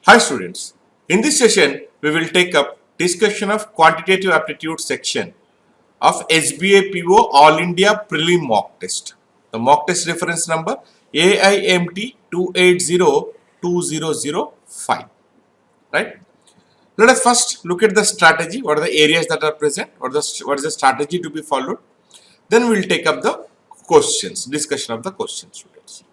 Hi students, in this session we will take up discussion of quantitative aptitude section of SBA PO All India Prelim mock test. The mock test reference number AIMT 28020005. Right? Let us first look at the strategy. What are the areas that are present? What is the strategy to be followed? Then we will take up the questions, discussion of the questions, students.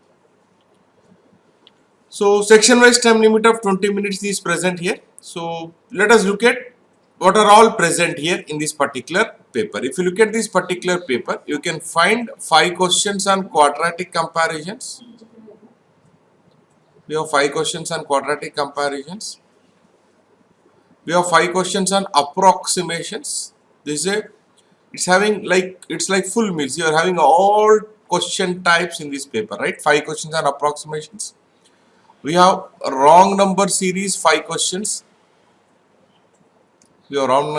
So section wise time limit of 20 minutes is present here. So let us look at what are all present here in this particular paper. If you look at this particular paper, you can find 5 questions on quadratic comparisons. We have 5 questions on quadratic comparisons. We have 5 questions on approximations. This is it's like full meals. You are having all question types in this paper, right? 5 questions on approximations. We have wrong number series 5 questions. We have wrong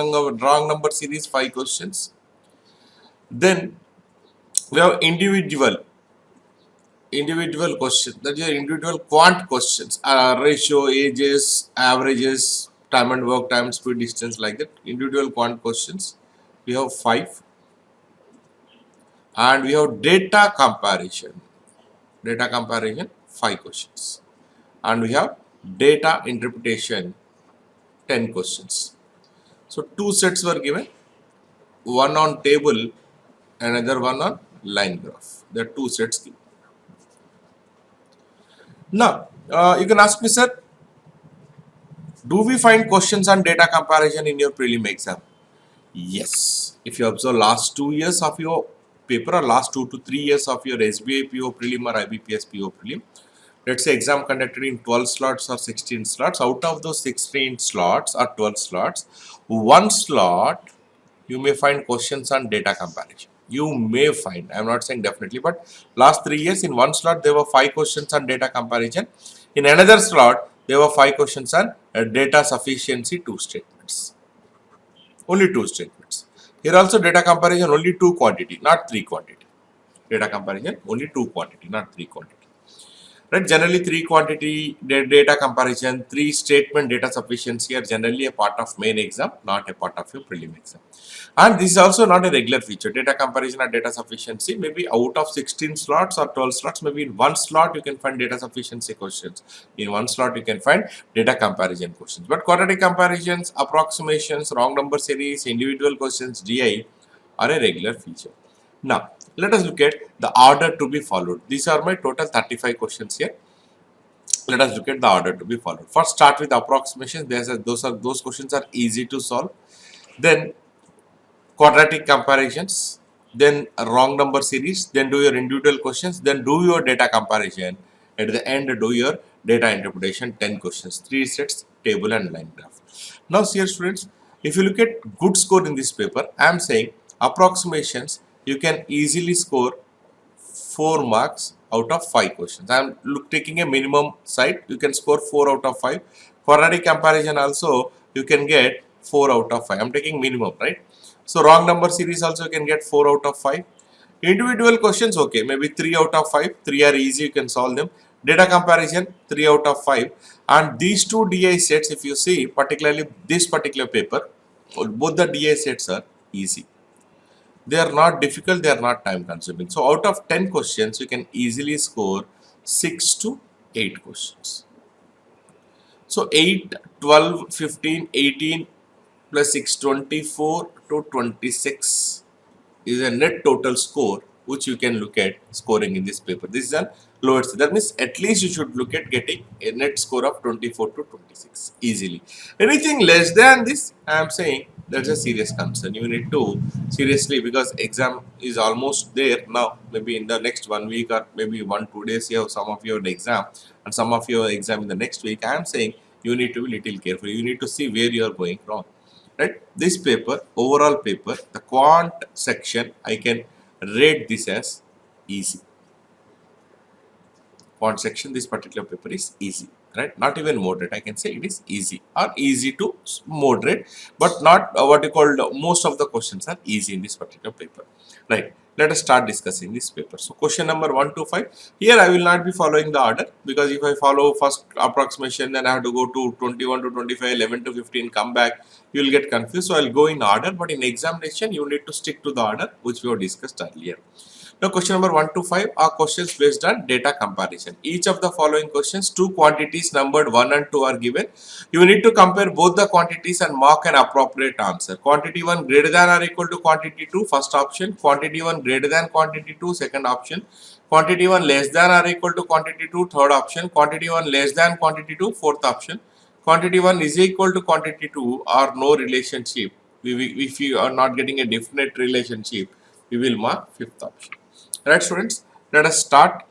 number series 5 questions. Then we have individual questions. That is individual quant questions. Ratio, ages, averages, time and work, time, speed, distance, like that. Individual quant questions. We have 5. And we have data comparison. 5 questions. And we have data interpretation 10 questions. So 2 sets were given, one on table, another one on line graph. There are 2 sets given. Now, you can ask me, sir, do we find questions on data comparison in your prelim exam? Yes. If you observe last 2 years of your paper or last 2 to 3 years of your SBA PO prelim or IBPS PO prelim, let's say exam conducted in 12 slots or 16 slots. Out of those 16 slots or 12 slots, one slot you may find questions on data comparison. You may find, I am not saying definitely, but last 3 years in one slot there were 5 questions on data comparison. In another slot there were 5 questions on data sufficiency 2 statements. Only 2 statements. Here also data comparison only 2 quantity, not 3 quantity. Data comparison only 2 quantity, not 3 quantity. Right, generally 3 quantity data comparison, 3 statement data sufficiency are generally a part of main exam, not a part of your prelim exam. And this is also not a regular feature. Data comparison or data sufficiency, maybe out of 16 slots or 12 slots, maybe in one slot you can find data sufficiency questions. In one slot you can find data comparison questions. But quadratic comparisons, approximations, wrong number series, individual questions, DI are a regular feature. Now, let us look at the order to be followed. These are my total 35 questions here. Let us look at the order to be followed. First, start with approximations. Those questions are easy to solve. Then quadratic comparisons. Then wrong number series. Then do your individual questions. Then do your data comparison. At the end, do your data interpretation. 10 questions. 3 sets, table and line graph. Now, dear students, if you look at good score in this paper, I am saying approximations, you can easily score 4 marks out of 5 questions. I am taking a minimum side. You can score 4 out of 5. Quadratic comparison also you can get 4 out of 5. I am taking minimum, right? So wrong number series also you can get 4 out of 5. Individual questions, okay, maybe 3 out of 5. 3 are easy, you can solve them. Data comparison 3 out of 5. And these 2 DI sets, if you see, particularly this particular paper, both the DI sets are easy. They are not difficult, they are not time consuming. So out of 10 questions, you can easily score 6 to 8 questions. So 8, 12, 15, 18 plus 6, 24 to 26 is a net total score which you can look at scoring in this paper. This is a lowest. That means at least you should look at getting a net score of 24 to 26 easily. Anything less than this, I am saying that's a serious concern. You need to seriously, because exam is almost there now. Maybe in the next 1 week or maybe 1-2 days, you have some of your exam and some of your exam in the next week. I am saying you need to be little careful. You need to see where you are going wrong. Right? This paper, overall paper, the quant section, I can rate this as easy. Quant section, this particular paper is easy. right? Not even moderate. I can say it is easy or easy to moderate, but not what you call most of the questions are easy in this particular paper, right? Let us start discussing this paper. So question number 1 to 5. Here I will not be following the order, because if I follow first approximation, then I have to go to 21 to 25, 11 to 15, come back. You will get confused. So I will go in order, but in examination you need to stick to the order which we have discussed earlier. Now question number 1 to 5 are questions based on data comparison. Each of the following questions, two quantities numbered 1 and 2 are given. You need to compare both the quantities and mark an appropriate answer. Quantity 1 greater than or equal to quantity 2, first option. Quantity 1 greater than quantity 2, second option. Quantity 1 less than or equal to quantity 2, third option. Quantity 1 less than quantity 2, fourth option. Quantity 1 is equal to quantity 2 or no relationship. If you are not getting a definite relationship, we will mark fifth option. Right, students, let us start.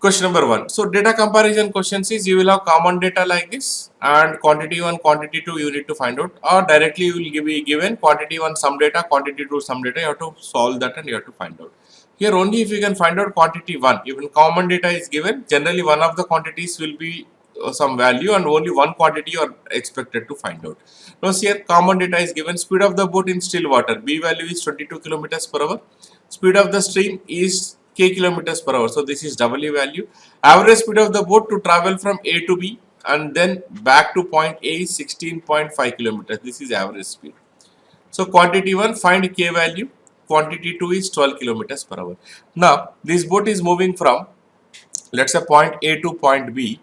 Question number 1. So data comparison questions is, you will have common data like this, and quantity 1, quantity 2 you need to find out, or directly you will be given quantity 1 some data, quantity 2 some data. You have to solve that and you have to find out. Here only if you can find out quantity 1, even common data is given, generally one of the quantities will be some value and only one quantity you are expected to find out. Now here common data is given. Speed of the boat in still water, B value is 22 kilometers per hour. Speed of the stream is k kilometers per hour. So this is W value. Average speed of the boat to travel from A to B and then back to point A is 16.5 kilometers. This is average speed. So quantity 1, find k value. Quantity 2 is 12 kilometers per hour. Now this boat is moving from, let's say, point A to point B,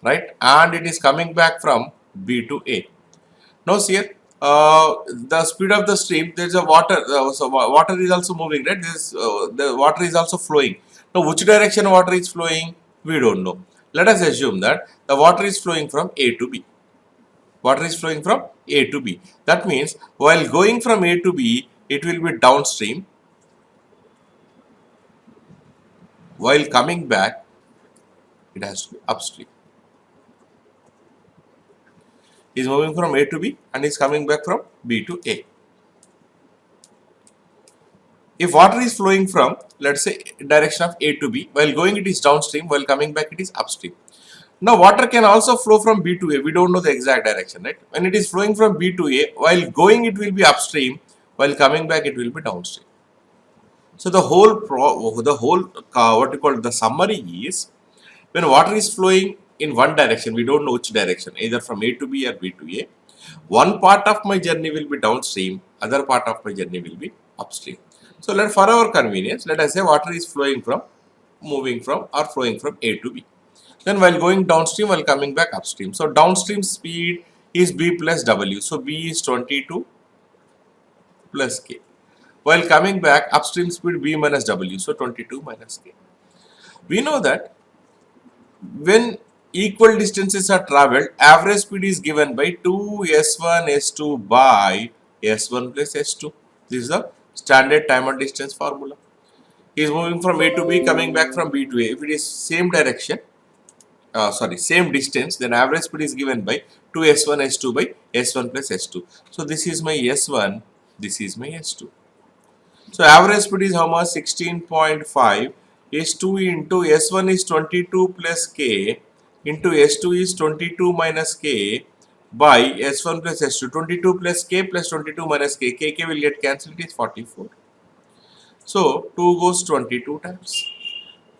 right? And it is coming back from B to A. Now here, the speed of the stream, there is a water, so water is also moving, right? The water is also flowing. Now which direction water is flowing, we don't know. Let us assume that the water is flowing from A to B. Water is flowing from A to B. That means while going from A to B, it will be downstream. While coming back, it has to be upstream. Is moving from A to B and is coming back from B to A. If water is flowing from, let's say, direction of A to B, while going it is downstream, while coming back it is upstream. Now water can also flow from B to A. We don't know the exact direction, right? When it is flowing from B to A, while going it will be upstream, while coming back it will be downstream. So the whole what you call the summary is, when water is flowing in one direction, we don't know which direction, either from A to B or B to A. One part of my journey will be downstream, other part of my journey will be upstream. So for our convenience, let us say water is flowing from, moving from or flowing from A to B. Then while going downstream, while coming back upstream. So downstream speed is B plus W. So B is 22 plus K. While coming back, upstream speed B minus W. So 22 minus K. We know that when equal distances are travelled, average speed is given by 2s1 s2 by s1 plus s2. This is the standard time and distance formula. He is moving from A to B, coming back from B to A. If it is same direction, same distance, then average speed is given by 2s1 s2 by s1 plus s2. So this is my s1, this is my s2. So average speed is how much? 16.5. S2 into S1 is 22 plus K into S2 is 22 minus K by S1 plus S2. 22 plus K plus 22 minus K. K will get cancelled, it is 44. So 2 goes 22 times.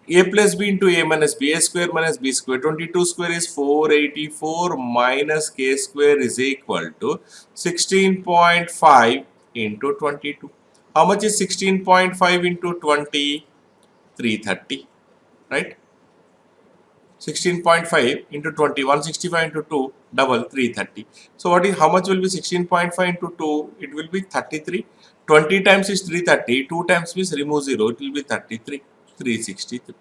A plus B into A minus B. A square minus B square. 22 square is 484 minus K square is equal to 16.5 into 22. How much is 16.5 into 20? 330, right? 16.5 into 20, 165 into 2, double 330. So what is, how much will be 16.5 into 2? It will be 33. 20 times is 330, 2 times means remove 0, it will be 33, 363.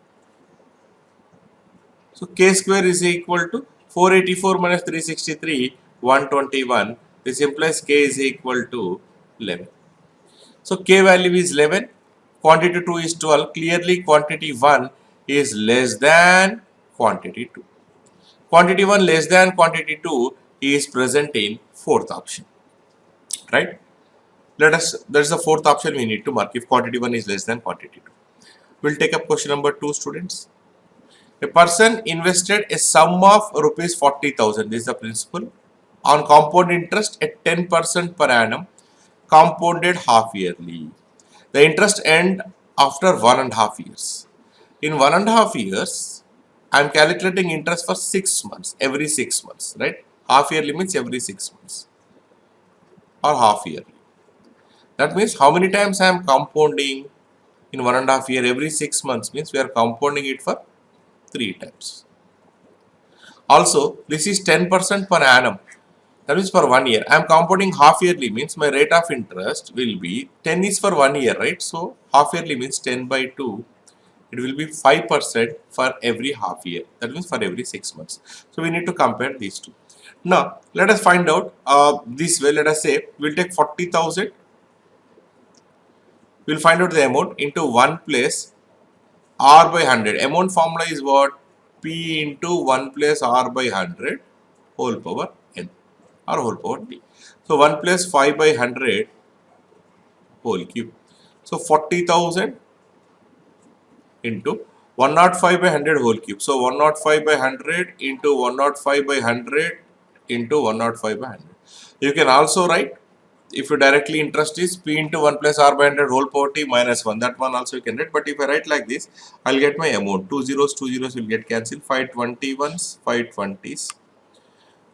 So K square is equal to 484 minus 363, 121. This implies K is equal to 11. So K value is 11. Quantity 2 is 12. Clearly quantity 1 is less than quantity 2. Quantity 1 less than quantity 2 is present in fourth option. Right? That is the fourth option we need to mark if quantity 1 is less than quantity 2. We'll take up question number 2, students. A person invested a sum of rupees 40,000. This is the principal on compound interest at 10% per annum, compounded half yearly. The interest end after 1.5 years. In 1.5 years, I am calculating interest for 6 months, every 6 months, right? Half yearly means every 6 months or half yearly. That means how many times I am compounding in 1.5 year, every 6 months means we are compounding it for 3 times. Also, this is 10% per annum. That means for 1 year. I am compounding half yearly means my rate of interest will be 10 is for 1 year, right? So half yearly means 10 by 2. It will be 5% for every half year. That means for every 6 months. So we need to compare these two. Now let us find out this way. Let us say we'll take 40,000. We'll find out the amount into 1 place R by 100. Amount formula is what? P into 1 plus R by 100 whole power n or whole power t. So 1 plus 5 by 100 whole cube. So 40,000 into 105 by 100 whole cube. So 105 by 100 into 105 by 100 into 105 by 100. You can also write, if you directly interest is P into 1 plus R by 100 whole power t minus 1. That one also you can write. But if I write like this, I'll get my amount. 2 zeros will get cancelled. 5 21s, 5 20s.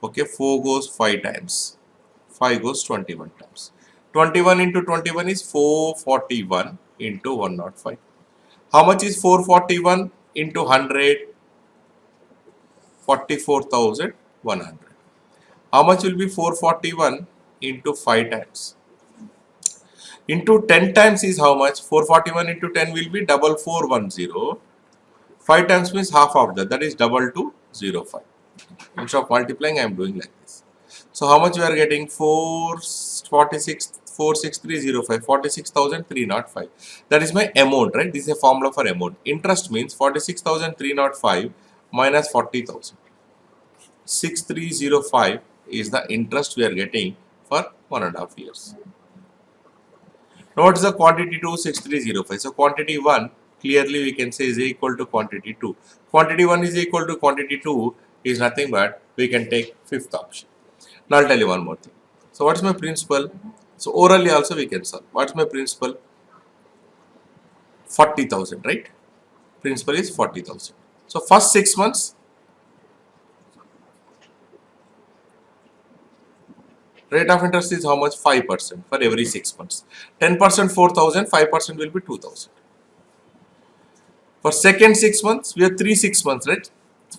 Okay, 4 goes 5 times. 5 goes 21 times. 21 into 21 is 441 into 105. How much is 441 into 100? 44,100. How much will be 441 into 5 times? Into 10 times is how much? 441 into 10 will be 4410. 5 times means half of that. That is 2205. Instead of multiplying, I am doing like this. So how much we are getting? 46305. 46,305. That is my amount, right? This is a formula for amount. Interest means 46,305 minus 40,000. 6305 is the interest we are getting for 1.5 years. Now what is the quantity 2? 6305. So quantity 1 clearly we can say is equal to quantity 2. Quantity 1 is equal to quantity 2 is nothing but we can take fifth option. Now I'll tell you one more thing. So what is my principal? So orally also we can solve. What is my principal? 40,000, right? Principal is 40,000. So first 6 months, rate of interest is how much? 5% for every 6 months. 10% 4,000, 5% will be 2,000. For second 6 months, we have 6 months, right?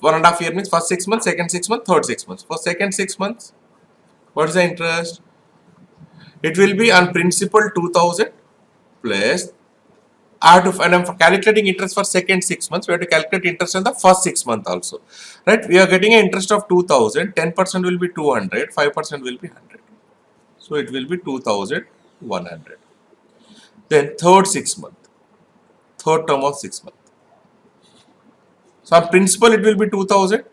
1.5 year means first 6 months, second 6 months, third 6 months. For second 6 months, what is the interest? It will be on principal 2,000 plus and I'm calculating interest for second 6 months. We have to calculate interest on the first 6 months also, right? We are getting an interest of 2,000. 10% will be 200. 5% will be 100. So it will be 2,100. Then third 6 month, third term of 6 months. So on principal it will be 2,000.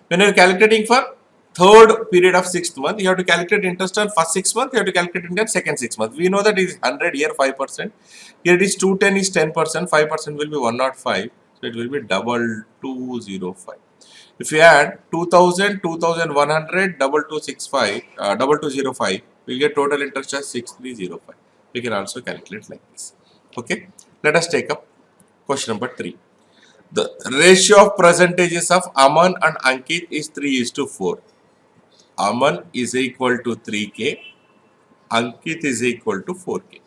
When you are calculating for third period of 6th month, you have to calculate interest on first 6 months, you have to calculate interest second 6 months. We know that it is 100 here 5%. Here it is 210 is 10%, 5% will be 105. So it will be 2205. If you add 2000, 2100, 2205, we will get total interest as 6305. We can also calculate like this. Okay, let us take up question number 3. The ratio of percentages of Aman and Ankit is 3:4. Aman is equal to 3K, Ankit is equal to 4K.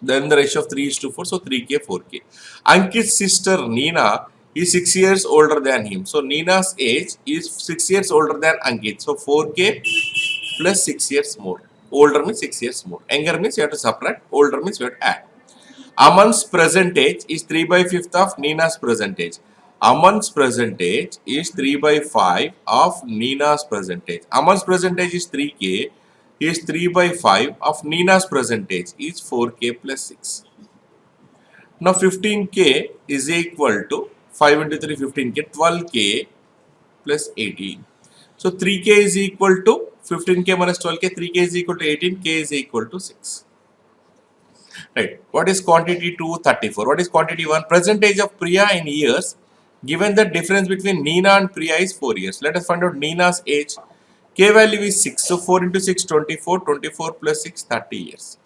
Then the ratio of 3:4, so 3K, 4K. Ankit's sister Neena is 6 years older than him. So Neena's age is 6 years older than Ankit. So 4K plus 6 years more. Older means 6 years more. Younger means you have to subtract. Older means you have to add. Aman's percentage is 3/5 of Neena's percentage. Aman's percentage is 3/5 of Neena's percentage. Aman's percentage is 3K. Is 3/5 of Neena's percentage is 4K plus 6. Now 15K is equal to 5 into 3, 15K, 12K plus 18. So 3K is equal to 15K minus 12K, 3K is equal to 18, K is equal to 6. Right. What is quantity 2? 34. What is quantity 1? Percentage of Priya in years Given the difference between Nina and Priya is 4 years. Let us find out Nina's age. K value is 6. So 4 into 6, 24. 24 plus 6, 30 years.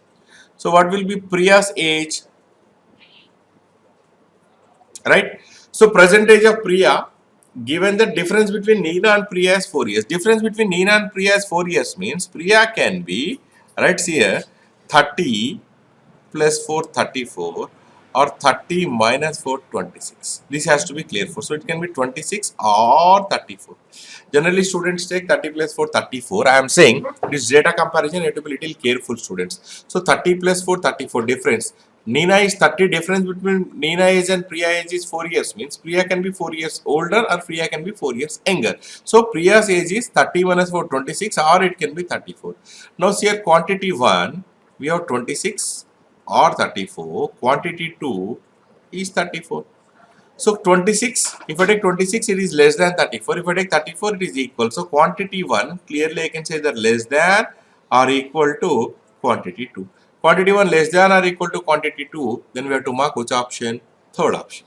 So what will be Priya's age? Right? So present age of Priya, given the difference between Nina and Priya is 4 years. Difference between Nina and Priya is 4 years means Priya can be, right here, 30 plus 4, 34, or 30 minus 4, 26. This has to be clear for. So it can be 26 or 34. Generally students take 30 plus 4, 34. I am saying this data comparison you have to be little careful, students. So 30 plus 4, 34 difference. Nina is 30, difference between Nina age and Priya age is 4 years, means Priya can be 4 years older or Priya can be 4 years younger. So Priya's age is 30 minus 4, 26, or it can be 34. Now here quantity 1, we have 26 or 34, quantity 2 is 34. So 26, if I take 26, it is less than 34. If I take 34, it is equal. So quantity 1, clearly I can say that less than or equal to quantity 2. Quantity 1 less than or equal to quantity 2, then we have to mark which option? Third option.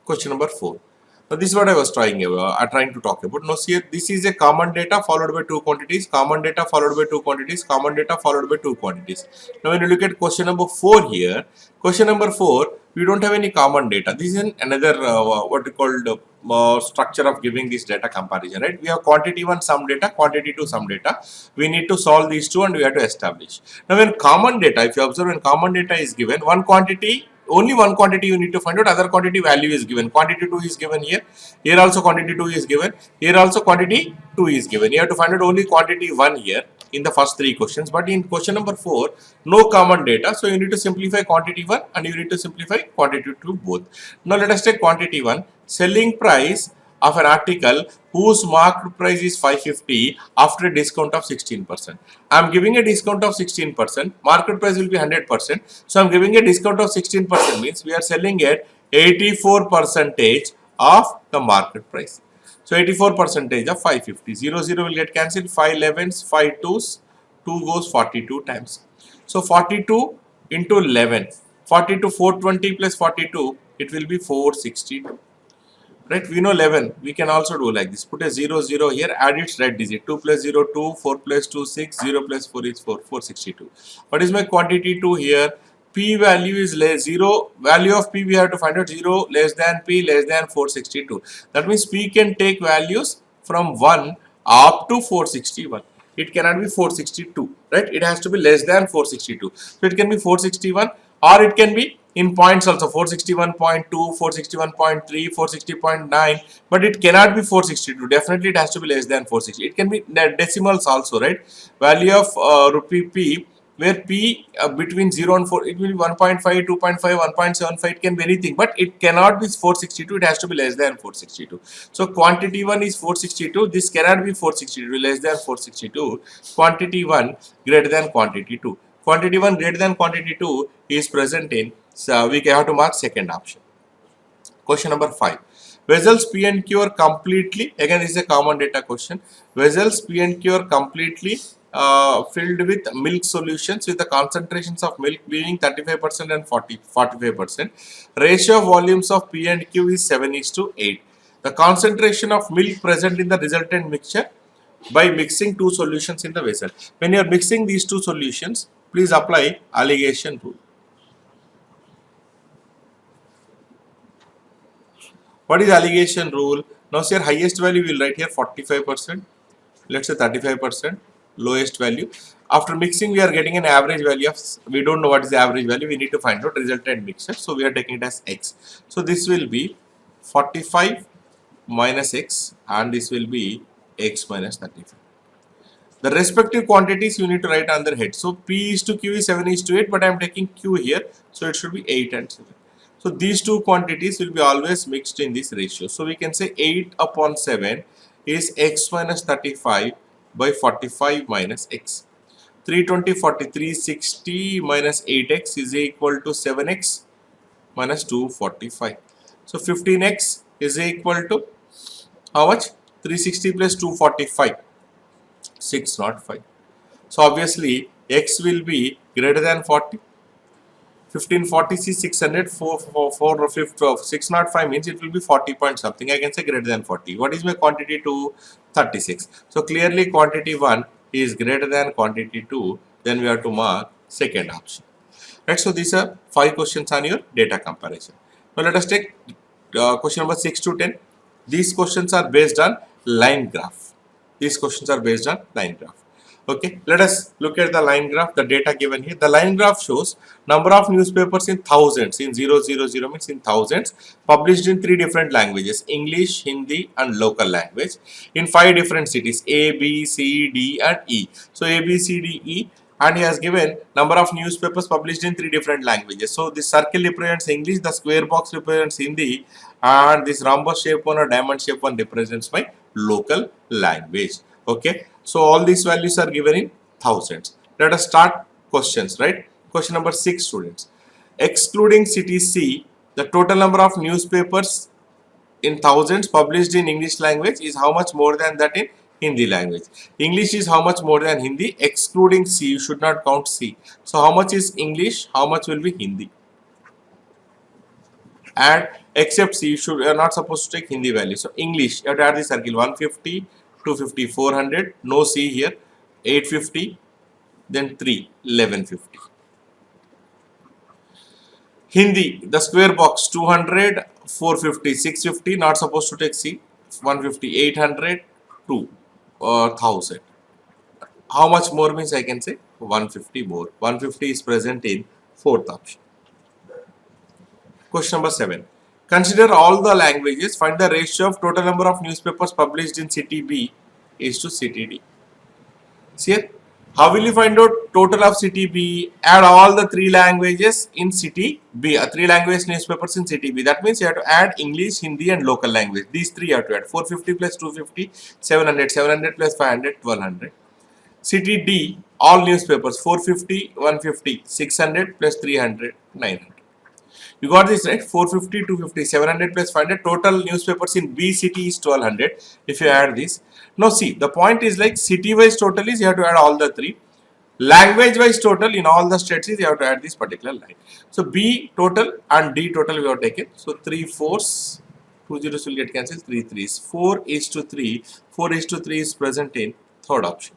Question number 4. Now this is what I was trying to talk about. Now see, this is a common data followed by two quantities, common data followed by two quantities, common data followed by two quantities. Now when you look at question number 4 here, question number 4, we don't have any common data. This is another what we called structure of giving this data comparison, right? We have quantity 1 some data, quantity 2 some data. We need to solve these two and we have to establish. Now when common data, if you observe, when common data is given, one quantity, only one quantity you need to find out, other quantity value is given. Quantity 2 is given here. Here also quantity 2 is given. Here also quantity 2 is given. You have to find out only quantity 1 here in the first 3 questions. But in question number 4, no common data. So you need to simplify quantity 1 and you need to simplify quantity 2 both. Now let us take quantity 1. Selling price of an article whose market price is 550 after a discount of 16%. I am giving a discount of 16%. Market price will be 100%. So I am giving a discount of 16% means we are selling at 84% of the market price. So 84% of 550. 0, 0 will get cancelled. 5 11s, 5 2s, 2 goes 42 times. So 42 into 11. 42, 420 plus 42, it will be 462. Right, we know 11, we can also do like this, put a 0 0 here, add its right digit, 2 plus 0 2, 4 plus 2 6, 0 plus 4 is 4, 462. What is my quantity 2 here? P value is less, 0, value of P we have to find out, 0 less than P less than 462. That means P can take values from 1 up to 461. It cannot be 462, right? It has to be less than 462. So it can be 461 or it can be in points also, 461.2, 461.3, 460.9, but it cannot be 462. Definitely it has to be less than 460. It can be decimals also, right? Value of rupee P, where P between 0 and 4, it will be 1.5, 2.5, 1.75, it can be anything, but it cannot be 462, it has to be less than 462. So quantity 1 is 462, this cannot be 462, less than 462, quantity 1 greater than quantity 2. Quantity 1 greater than quantity 2 is present in, so we have to mark second option. Question number 5. Vessels P and Q are completely, again this is a common data question. Vessels P and Q are completely filled with milk solutions with the concentrations of milk being 35% and 45%. Ratio of volumes of P and Q is 7:8. The concentration of milk present in the resultant mixture by mixing two solutions in the vessel. When you are mixing these two solutions, please apply alligation rule. What is alligation rule? Now, here highest value we will write here 45%. Let's say 35%. Lowest value. After mixing, we are getting an average value of. We don't know what is the average value. We need to find out resultant mixture. So we are taking it as x. So this will be 45 minus x, and this will be x minus 35. The respective quantities you need to write on their head. So P is to Q is 7:8, but I am taking Q here. So it should be 8 and 7. So these two quantities will be always mixed in this ratio. So we can say 8 upon 7 is x minus 35 by 45 minus x. 320, 43, 60 minus 8x is equal to 7x minus 245. So 15x is equal to how much? 360 plus 245. 605. So obviously x will be greater than 40. 1540 C 600 605 means it will be 40 point something. I can say greater than 40. What is my quantity 2? 36. So clearly quantity 1 is greater than quantity 2. Then we have to mark second option. Right. So these are 5 questions on your data comparison. Now let us take question number 6 to 10. These questions are based on line graph. These questions are based on line graph. Okay, let us look at the line graph, the data given here. The line graph shows number of newspapers in thousands, in 000 means in thousands, published in 3 different languages, English, Hindi and local language, in 5 different cities, A, B, C, D and E. So A, B, C, D, E, and he has given number of newspapers published in 3 different languages. So this circle represents English, the square box represents Hindi, and this rhombus shape one or diamond shape one represents my local language. Okay, so all these values are given in thousands. Let us start questions, right? Question number 6, students. Excluding city C, the total number of newspapers in thousands published in English language is how much more than that in Hindi language. English is how much more than Hindi, excluding C. You should not count C. So how much is English? How much will be Hindi? And except C, you are not supposed to take Hindi value. So English, you have to add the circle 150, 250, 400, no C here, 850, then 3, 1150. Hindi, the square box 200, 450, 650, not supposed to take C, 150, 800, 2, or 1000. How much more means I can say 150 more. 150 is present in 4th option. Question number 7. Consider all the languages. Find the ratio of total number of newspapers published in city B is to city D. See here, how will you find out total of city B? Add all the 3 languages in city B, 3 language newspapers in city B. That means you have to add English, Hindi and local language. These 3 you have to add. 450 plus 250, 700, 700 plus 500, 1200. City D, all newspapers, 450, 150, 600 plus 300, 900. You got this right? 450, 250, 700 plus 500. Total newspapers in B city is 1200. If you add this. Now see, the point is like city wise total is you have to add all the 3. Language wise total in all the states is you have to add this particular line. So B total and D total we have taken. So 3 4s, 2 zeros will get cancelled, 3 3s. 4 is to 3. 4 is to 3 is present in 3rd option.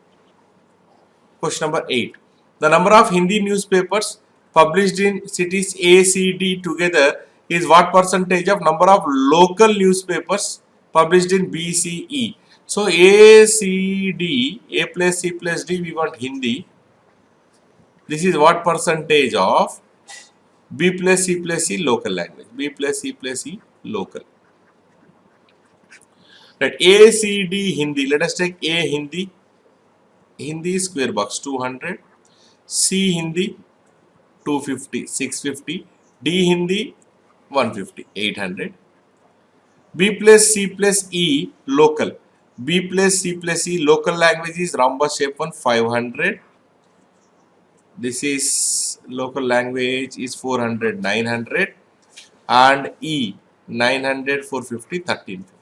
Question number 8. The number of Hindi newspapers published in cities A, C, D together is what percentage of number of local newspapers published in B, C, E. So A, C, D, A plus C plus D, we want Hindi. This is what percentage of B plus C plus C local language. B plus C plus C local. Right. A, C, D, Hindi. Let us take A, Hindi. Hindi square box 200. C, Hindi 250, 650, D Hindi 150, 800. B plus C plus E local. B plus C plus E local language is rhombus shape one 500. This is local language is 400, 900 and E 900, 450, 1350.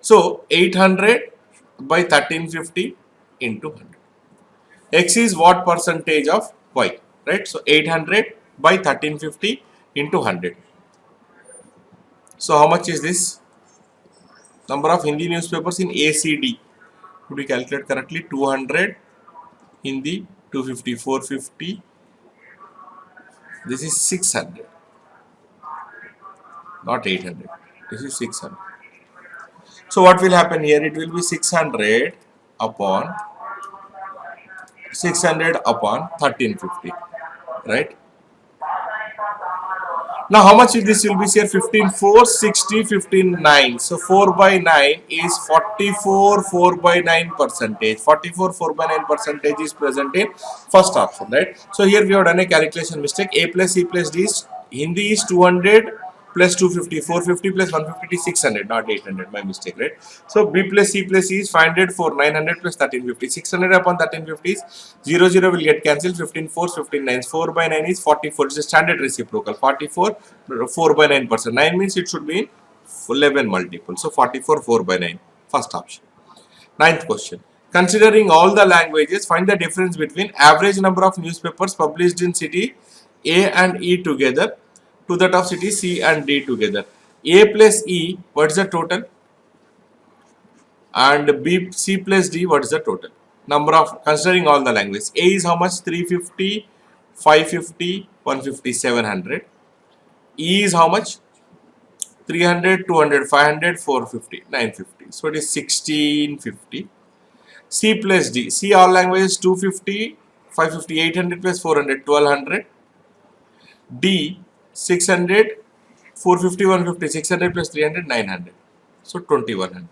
So 800 by 1350 into 100. X is what percentage of Y, right? So 800 by 1350 into 100. So how much is this? Number of Hindi newspapers in ACD. Could we calculate correctly? 200 Hindi, 250, 450. This is 600, not 800. This is 600. So what will happen here? It will be 600 upon 1350, right? Now how much is this will be here? 15 4 60 15 9. So 4 by 9 is 44 4 by 9 percentage. 44 4 by 9 percentage is present in first option, right? So here we have done a calculation mistake. A plus C plus D is Hindi is 200 plus 250, 450 plus 150 is 600, not 800, my mistake, right? So B plus C plus E is 500 for 900 plus 1350, 600 upon 1350 is 0 0 will get cancelled, 15 4 15 9, 4 by 9 is 44, it's a standard reciprocal, 44 4 by 9%, 9 means it should be in 11 multiple, so 44 4 by 9, first option. Ninth question, Considering all the languages, find the difference between average number of newspapers published in city A and E together to that of city C and D together. A plus E, what is the total? And B, C plus D, what is the total? Number of, considering all the languages. A is how much? 350, 550, 150, 700. E is how much? 300, 200, 500, 450, 950. So it is 1650. C plus D. C all languages 250, 550, 800 plus 400, 1200. D 600, 450, 150, 600 plus 300, 900. So 2100.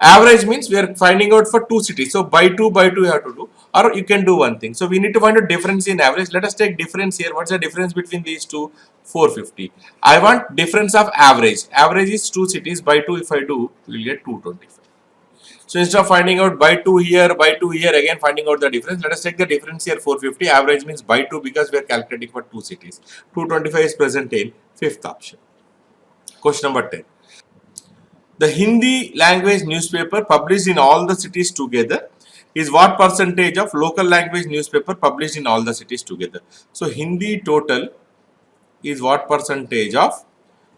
Average means we are finding out for two cities. So by two you have to do, or you can do one thing. So we need to find a difference in average. Let us take difference here. What's the difference between these two? 450. I want difference of average. Average is two cities. By two if I do, we will get 225. So instead of finding out by 2 here, again finding out the difference, let us take the difference here 450. Average means by 2 because we are calculating for two cities. 225 is present in fifth option. Question number 10. The Hindi language newspaper published in all the cities together is what percentage of local language newspaper published in all the cities together? So Hindi total is what percentage of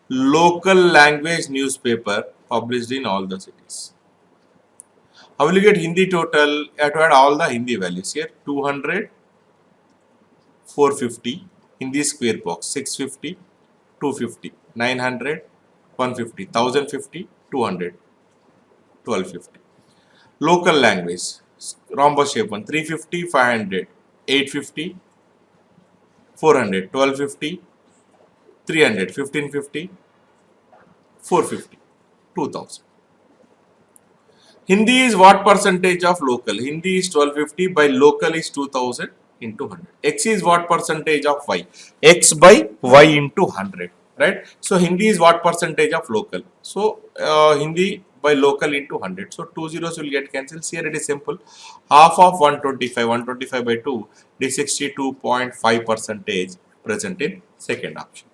local language newspaper published in all the cities? How will you get Hindi total? You have to add all the Hindi values here. 200, 450, Hindi square box, 650, 250, 900, 150, 1050, 200, 1250. Local language, rhombus shape one, 350, 500, 850, 400, 1250, 300, 1550, 450, 2000. Hindi is what percentage of local? Hindi is 1250 by local is 2000 into 100. X is what percentage of Y? X by Y into 100. Right? So Hindi is what percentage of local? So Hindi by local into 100. So 2 zeros will get cancelled. Here it is simple. Half of 125. 125 by 2 is 62.5 percentage present in second option.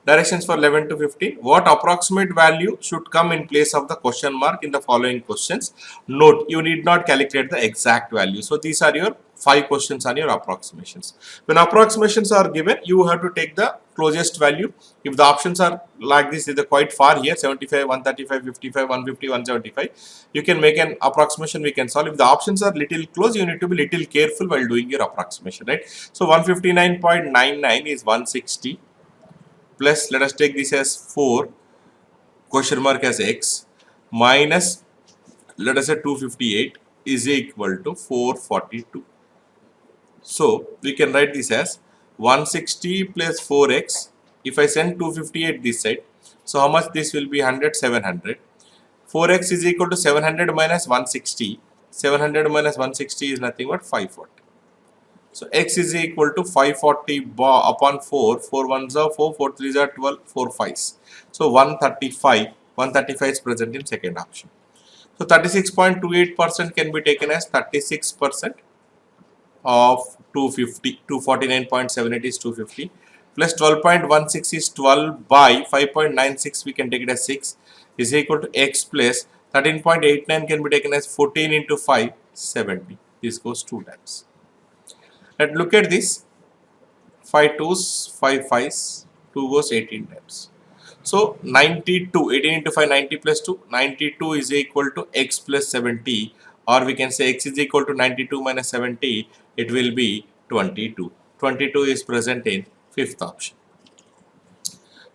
Directions for 11 to 15. What approximate value should come in place of the question mark in the following questions? Note, you need not calculate the exact value. So these are your 5 questions on your approximations. When approximations are given, you have to take the closest value. If the options are like this, they are quite far here, 75, 135, 55, 150, 175. You can make an approximation, we can solve. If the options are little close, you need to be little careful while doing your approximation, right? So 159.99 is 160. Plus, let us take this as 4, question mark as x, minus, let us say 258 is equal to 442. So, we can write this as 160 plus 4x. If I send 258 this side, so how much this will be? 100, 700. 4x is equal to 700 minus 160. 700 minus 160 is nothing but 540. So x is equal to 540 upon 4, 4 1s are 4, 4 3s are 12, 4 5s. So 135, 135 is present in second option. So 36.28% can be taken as 36% of 250, 249.78 is 250, plus 12.16 is 12 by 5.96, we can take it as 6, is equal to x plus 13.89 can be taken as 14 into 5, 70. This goes 2 times. Let's look at this. 5 2s, 5 5s, 2 goes 18 times. So 92, 18 into 5, 90 plus 2, 92 is equal to x plus 70, or we can say x is equal to 92 minus 70, it will be 22. 22 is present in fifth option.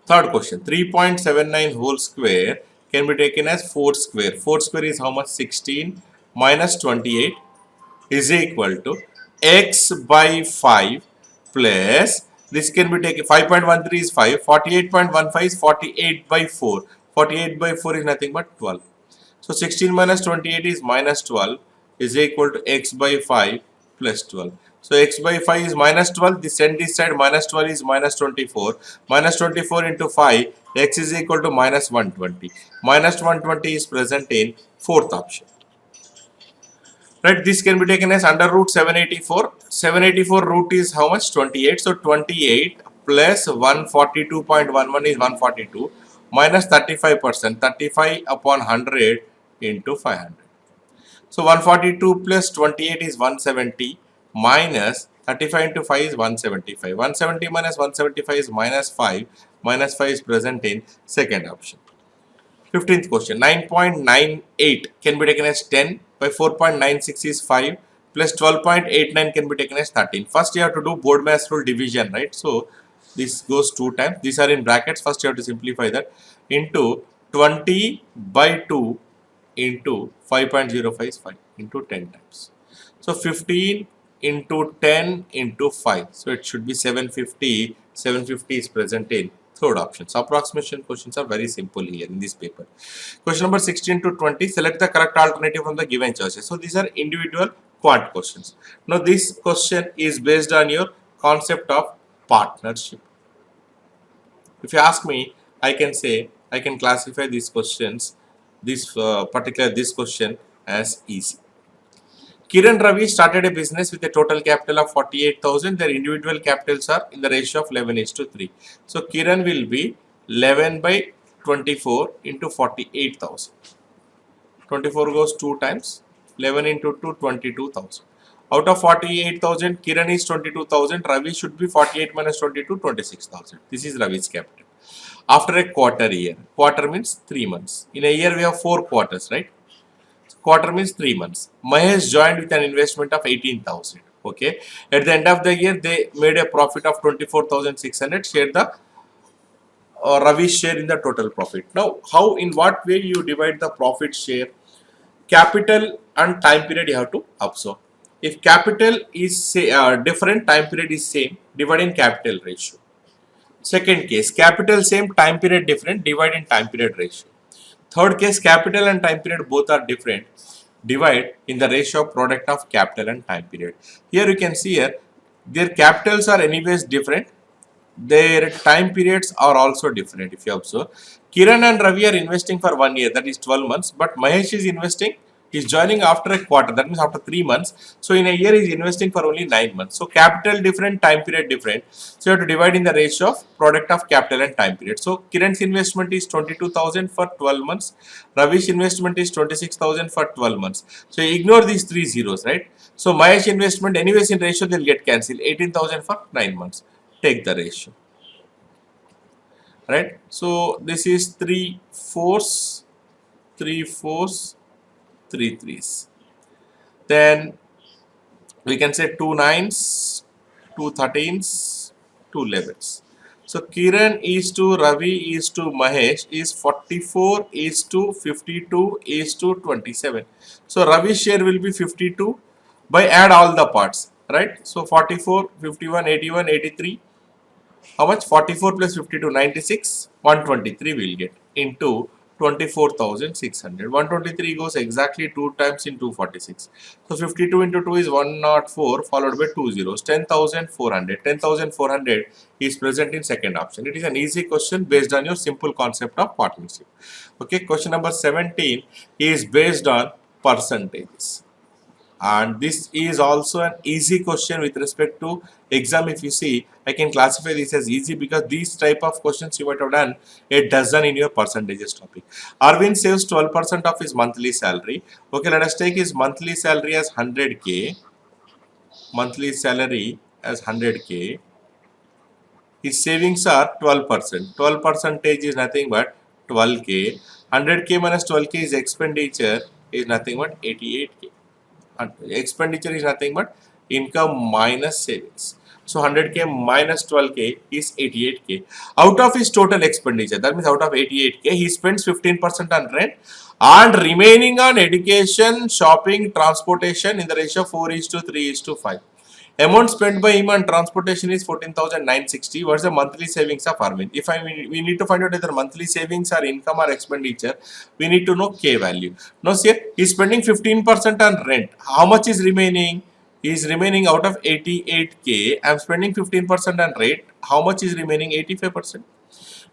Third question, 3.79 whole square can be taken as 4 square. 4 square is how much? 16 minus 28 is equal to x by 5 plus, this can be taken, 5.13 is 5, 48.15 is 48 by 4. 48 by 4 is nothing but 12. So 16 minus 28 is minus 12 is equal to x by 5 plus 12. So x by 5 is minus 12, this send this side, minus 12 is minus 24. Minus 24 into 5, x is equal to minus 120. Minus 120 is present in fourth option. Right, this can be taken as under root 784. 784 root is how much? 28. So 28 plus 142.11 is 142 minus 35%. 35 upon 100 into 500. So 142 plus 28 is 170 minus 35 into 5 is 175. 170 minus 175 is minus 5. Minus 5 is present in second option. 15th question. 9.98 can be taken as 10 by 4.96 is 5 plus 12.89 can be taken as 13. First you have to do board mass rule division, right? So this goes 2 times. These are in brackets. First you have to simplify that into 20 by 2 into 5.05 is 5 into 10 times. So 15 into 10 into 5. So it should be 750. 750 is present in third option. So approximation questions are very simple here in this paper. Question number 16 to 20. Select the correct alternative from the given choices. So these are individual quant questions. Now this question is based on your concept of partnership. If you ask me, I can say I can classify these questions, this question as easy. Kiran Ravi started a business with a total capital of 48,000. Their individual capitals are in the ratio of 11:3. So Kiran will be 11 by 24 into 48,000. 24 goes 2 times. 11 into 2, 22,000. Out of 48,000, Kiran is 22,000. Ravi should be 48 minus 22, 26,000. This is Ravi's capital. After a quarter year. Quarter means 3 months. In a year, we have 4 quarters, right? Quarter means 3 months. Mahesh joined with an investment of 18,000. Okay. At the end of the year, they made a profit of 24,600. Share the Ravi's share in the total profit. Now, how, in what way you divide the profit share? Capital and time period you have to observe. If capital is say, different, time period is same, divide in capital ratio. Second case, capital same, time period different, divide in time period ratio. Third case, capital and time period both are different, divide in the ratio of product of capital and time period. Here you can see here, their capitals are anyways different, their time periods are also different. If you observe, Kiran and Ravi are investing for 1 year, that is 12 months, but Mahesh is investing, is joining after a quarter, that means after 3 months. So in a year he is investing for only 9 months. So capital different, time period different. So you have to divide in the ratio of product of capital and time period. So Kiran's investment is 22,000 for 12 months. Ravi's investment is 26,000 for 12 months. So you ignore these 3 zeros, right? So Mahesh investment anyways in ratio they'll get cancelled. 18,000 for 9 months. Take the ratio. Right? So this is 3 fours, 3 fours, 3 threes. Then we can say 2 nines, 2 13s, 2 11s. So Kiran is to Ravi is to Mahesh is 44 is to 52 is to 27. So Ravi's share will be 52 by add all the parts, right? So 44, 51, 81, 83. How much? 44 plus 52, 96, 123 will get into 24,600. 123 goes exactly 2 times in 246. So 52 into 2 is 104 followed by 2 zeros. 10,400. 10,400 is present in second option. It is an easy question based on your simple concept of partnership. Okay, question number 17 is based on percentages. And this is also an easy question with respect to exam. If you see, I can classify this as easy because these type of questions you might have done a dozen in your percentages topic. Arvind saves 12% of his monthly salary. Okay, let us take his monthly salary as 100k. Monthly salary as 100k. His savings are 12%. 12 percentage is nothing but 12k. 100k minus 12k is expenditure is nothing but 88k. Expenditure is nothing but income minus savings. So 100k minus 12k is 88k. Out of his total expenditure, that means out of 88k, he spends 15% on rent and remaining on education, shopping, transportation in the ratio 4:3:5. Amount spent by him on transportation is 14,960. What's the monthly savings of Arvind? If we need to find out whether monthly savings are income or expenditure, we need to know K value. Now, see, he's spending 15% on rent. How much is remaining? Is remaining out of 88k. I'm spending 15% on rent. How much is remaining? 85%.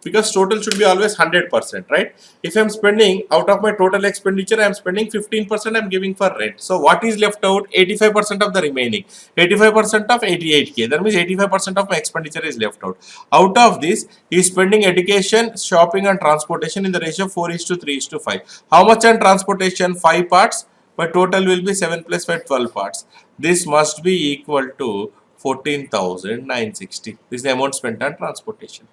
Because total should be always 100%, right? If I'm spending out of my total expenditure, I'm spending 15%, I'm giving for rent. So what is left out? 85% of the remaining. 85% of 88k. That means 85% of my expenditure is left out. Out of this, he's spending education, shopping and transportation in the ratio 4:3:5. How much on transportation? 5 parts. but total will be 7 plus 5, 12 parts. This must be equal to 14,960. This is the amount spent on transportation,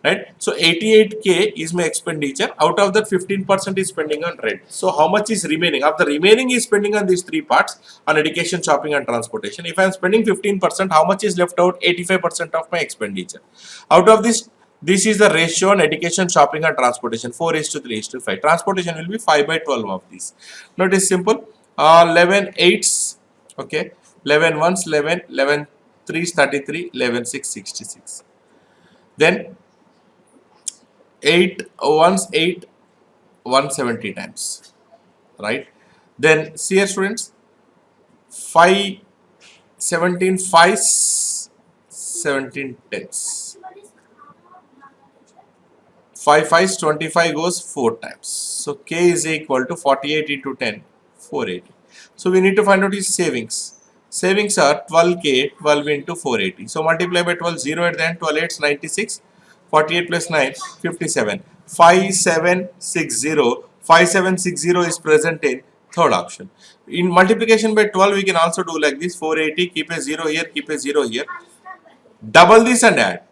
right? So 88k is my expenditure. Out of that, 15% is spending on rent. So how much is remaining? Of the remaining is spending on these three parts, on education, shopping and transportation. If I am spending 15%, how much is left out? 85% of my expenditure. Out of this is the ratio on education, shopping and transportation, 4:3:5. Transportation will be 5 by 12 of these. Now it is simple. 11 eights, okay, 11 ones 11, 11 threes 33, 11 6 66. Then 8 ones 8, 170 times, right? Then see here students, 5 17 5 17 tenths. 5 5 25 goes 4 times. So k is equal to 48 into 10, 480. So we need to find out his savings. Savings are 12k, 12 into 480. So multiply by 12, 0 at the end, 12 8 96, 48 plus 9, 57. 5760. 5760 is present in third option. In multiplication by 12, we can also do like this: 480, keep a 0 here, keep a 0 here. Double this and add.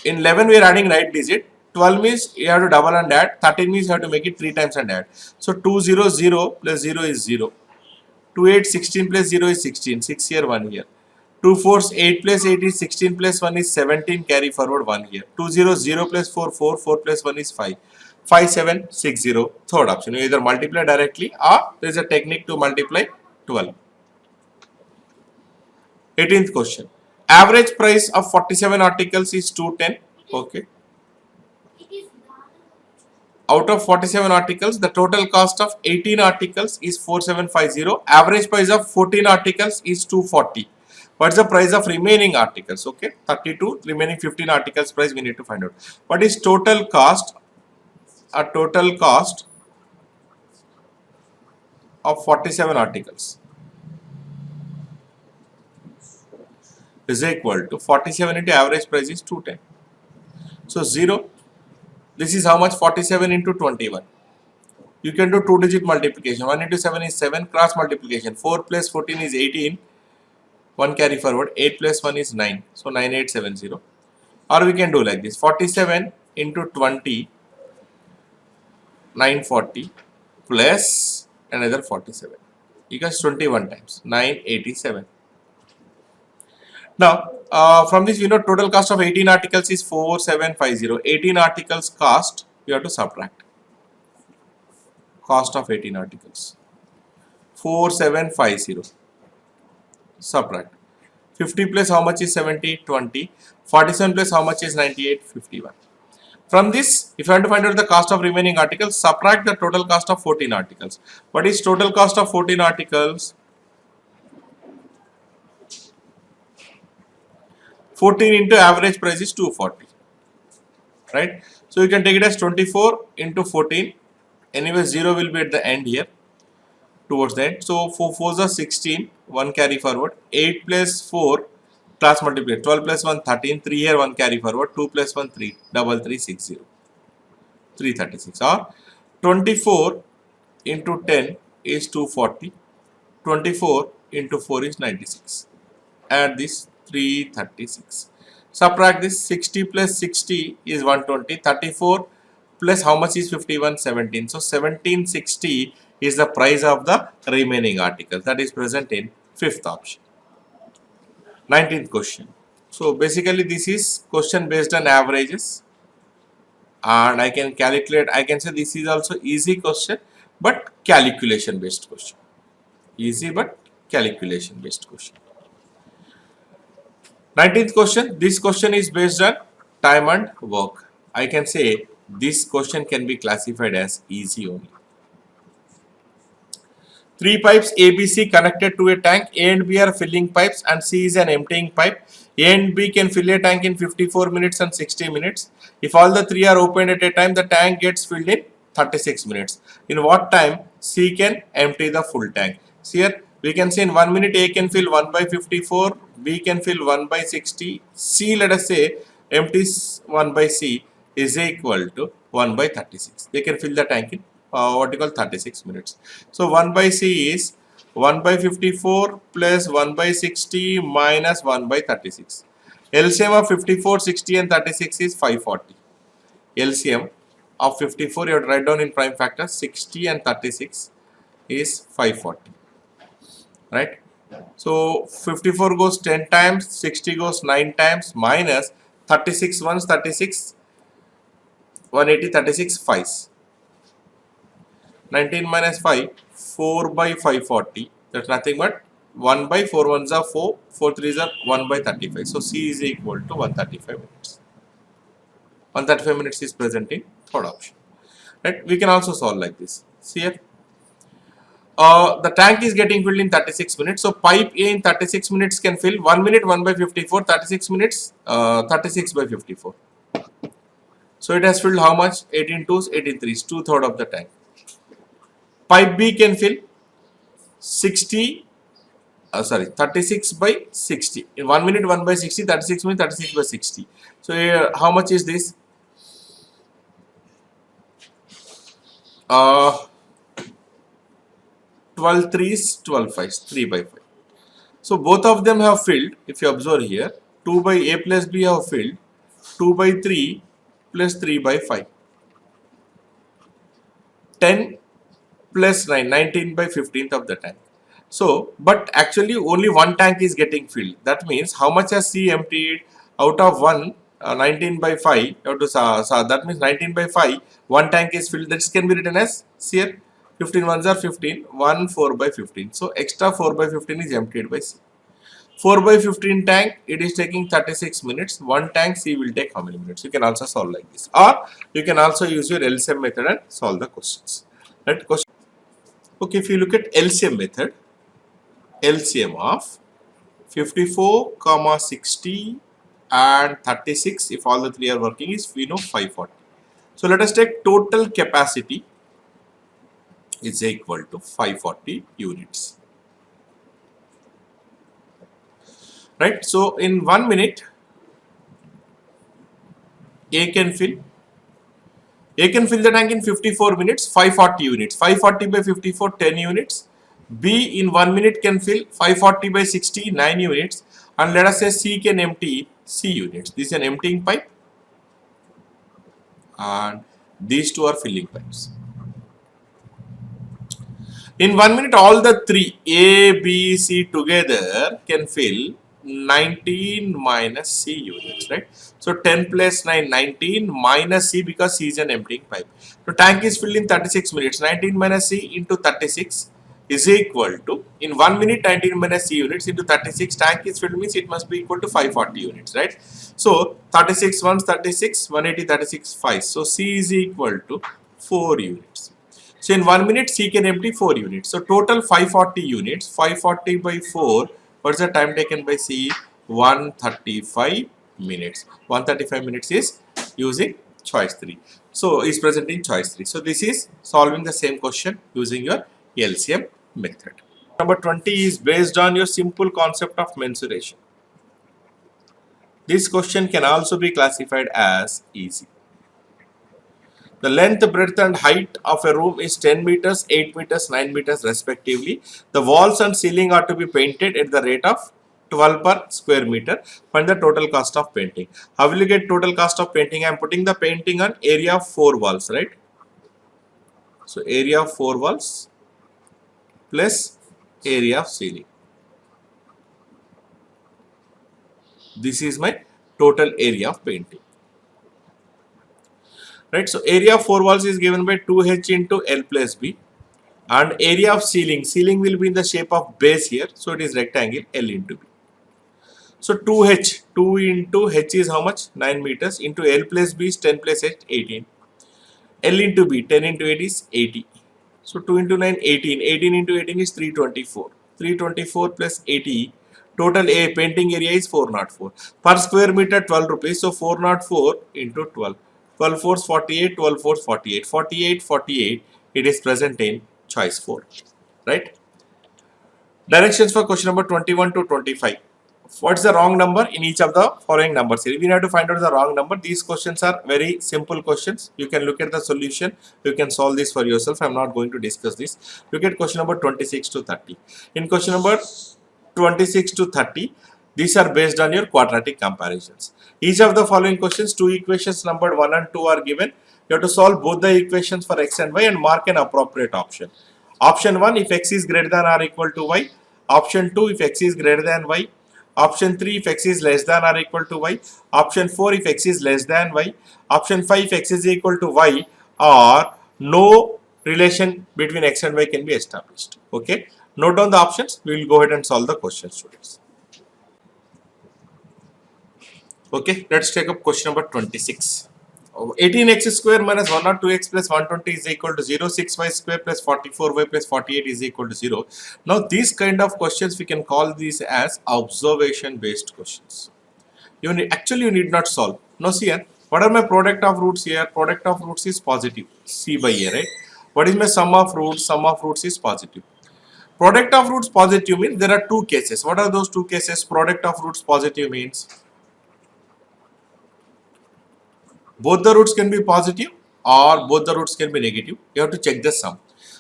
In 11, we are adding right digit. 12 means you have to double and add. 13 means you have to make it 3 times and add. So 200 plus 0 is 0. 2 8 16 plus 0 is 16. 6 here, 1 here. 2 4 8 plus 8 is 16 plus 1 is 17. Carry forward 1 here. 2 0 0 plus 4 4. 4 plus 1 is 5. 5760. Third option. You either multiply directly or there is a technique to multiply 12. 18th question. Average price of 47 articles is 210. Okay. Out of 47 articles, the total cost of 18 articles is 4750. Average price of 14 articles is 240. What's the price of remaining articles? Okay, 32. Remaining 15 articles price we need to find out. What is total cost? A total cost of 47 articles is equal to 47 into average price is 210. So 0. This is how much? 47 into 21. You can do 2-digit multiplication. 1 into 7 is 7. Cross multiplication. 4 plus 14 is 18. 1 carry forward. 8 plus 1 is 9. So 9870. Or we can do like this. 47 into 20. 940 plus another 47 equals 21 times 987. Now from this we know total cost of 18 articles is 4750. 18 articles cost you have to subtract. Cost of 18 articles 4750. Subtract. 50 plus how much is 70? 20. 47 plus how much is 98? 51. From this, if you want to find out the cost of remaining articles, subtract the total cost of 14 articles. What is total cost of 14 articles? 14 into average price is 240. Right? So you can take it as 24 into 14. Anyway, 0 will be at the end here. Towards the end. So 4 4s are 16. 1 carry forward. 8 plus 4. Class multiply. 12 plus 1 13. 3 here 1 carry forward. 2 plus 1 3. 360. 336. Or 24 into 10 is 240. 24 into 4 is 96. Add this 336. Subtract this. 60 plus 60 is 120. 34 plus how much is 51? 17. So 1760 is the price of the remaining articles. That is present in fifth option. 19th question. So basically this is question based on averages, and I can calculate. I can say this is also easy question but calculation based question. Easy but calculation based question. 19th question. This question is based on time and work. I can say this question can be classified as easy only. 3 pipes ABC connected to a tank. A and B are filling pipes and C is an emptying pipe. A and B can fill a tank in 54 minutes and 60 minutes. If all the 3 are opened at a time, the tank gets filled in 36 minutes. In what time C can empty the full tank? So here we can say in 1 minute A can fill 1 by 54, B can fill 1 by 60, C, let us say, empties 1 by C is equal to 1 by 36. They can fill the tank in what you call 36 minutes. So 1 by C is 1 by 54 plus 1 by 60 minus 1 by 36. LCM of 54, 60 and 36 is 540. LCM of 54 you have to write down in prime factor, 60 and 36 is 540, right? So 54 goes 10 times, 60 goes 9 times, minus 36 ones 36, 180, 36 5s. 19 minus 5, 4 by 540, that's nothing but 1 by 4 ones are 4, 4 threes are 1 by 35. So C is equal to 135 minutes. 135 minutes is present in third option. Right? We can also solve like this. See here. The tank is getting filled in 36 minutes. So pipe A in 36 minutes can fill 1 minute 1 by 54, 36 minutes 36 by 54. So it has filled how much? 18 twos, 18 threes, 2/3 of the tank. Pipe B can fill 36 by 60. In 1 minute 1 by 60, 36 minutes 36 by 60. So here, how much is this? 12 threes, 12 fives, 3 by 5. So both of them have filled. If you observe here, 2 by A plus B have filled 2 by 3 plus 3 by 5. 10 plus 9, 19 by 15th of the tank. So, but actually only one tank is getting filled. That means how much has C emptied out of 19 by 5, that means 19 by 5, one tank is filled. This can be written as C here, 15 ones are 15, 1 4 by 15. So, extra 4 by 15 is emptied by C. 4 by 15 tank, it is taking 36 minutes. One tank C will take how many minutes? You can also solve like this. Or you can also use your LCM method and solve the questions. Right? Question. Okay, if you look at LCM method, LCM of 54, 60 and 36, if all the three are working, is we know 540. So let us take total capacity is equal to 540 units. Right? So in 1 minute, A can fill the tank in 54 minutes, 540 units. 540 by 54, 10 units. B in 1 minute can fill 540 by 60, 9 units. And let us say C can empty C units. This is an emptying pipe. And these two are filling pipes. In 1 minute, all the three, A, B, C together can fill 19 minus C units, right? So 10 plus 9, 19 minus C, because C is an emptying pipe. So tank is filled in 36 minutes. 19 minus C into 36 is equal to, in 1 minute 19 minus C units into 36, tank is filled means it must be equal to 540 units, right? So 36 ones 36, 180, 36 5. So C is equal to 4 units. So in 1 minute C can empty 4 units. So total 540 units. 540 by 4. What's the time taken by C? 135 minutes. 135 minutes is using choice 3. So is present in choice 3. So this is solving the same question using your LCM method. Number 20 is based on your simple concept of mensuration. This question can also be classified as easy. The length, breadth and height of a room is 10 meters, 8 meters, 9 meters respectively. The walls and ceiling are to be painted at the rate of 12 per square meter. Find the total cost of painting. How will you get total cost of painting? I am putting the painting on area of 4 walls, right? So area of 4 walls plus area of ceiling. This is my total area of painting. Right, so area of 4 walls is given by 2h into L plus B, and area of ceiling will be in the shape of base here, so it is rectangle L into B. So 2h, 2 into h is how much? 9 meters into L plus B is 10 plus h, 18. L into B, 10 into 8 is 80. So 2 into 9, 18. 18 into 18 is 324. 324 plus 80. Total A painting area is 404. Per square meter 12 rupees. So 404 into 12. 12 4s 48, 12 4s 48. 48, 48. It is present in choice 4. Right? Directions for question number 21 to 25. What's the wrong number in each of the following numbers here? We have to find out the wrong number. These questions are very simple questions. You can look at the solution. You can solve this for yourself. I'm not going to discuss this. Look at question number 26 to 30. In question number 26 to 30, these are based on your quadratic comparisons. Each of the following questions, two equations numbered 1 and 2 are given. You have to solve both the equations for x and y and mark an appropriate option. Option 1, if x is greater than or equal to y. Option 2, if x is greater than y. Option 3, if x is less than or equal to y. Option 4, if x is less than y. Option 5, if x is equal to y, or no relation between x and y can be established. Okay. Note down the options. We will go ahead and solve the question, students. Okay. Let's take up question number 26. 18x square minus 102x plus 120 is equal to 0. 6y square plus 44y plus 48 is equal to 0. Now, these kind of questions we can call these as observation based questions. You need not solve. Now, see here, what are my product of roots here? Product of roots is positive. C by A, right? What is my sum of roots? Sum of roots is positive. Product of roots positive means there are two cases. What are those two cases? Product of roots positive means both the roots can be positive or both the roots can be negative. You have to check the sum.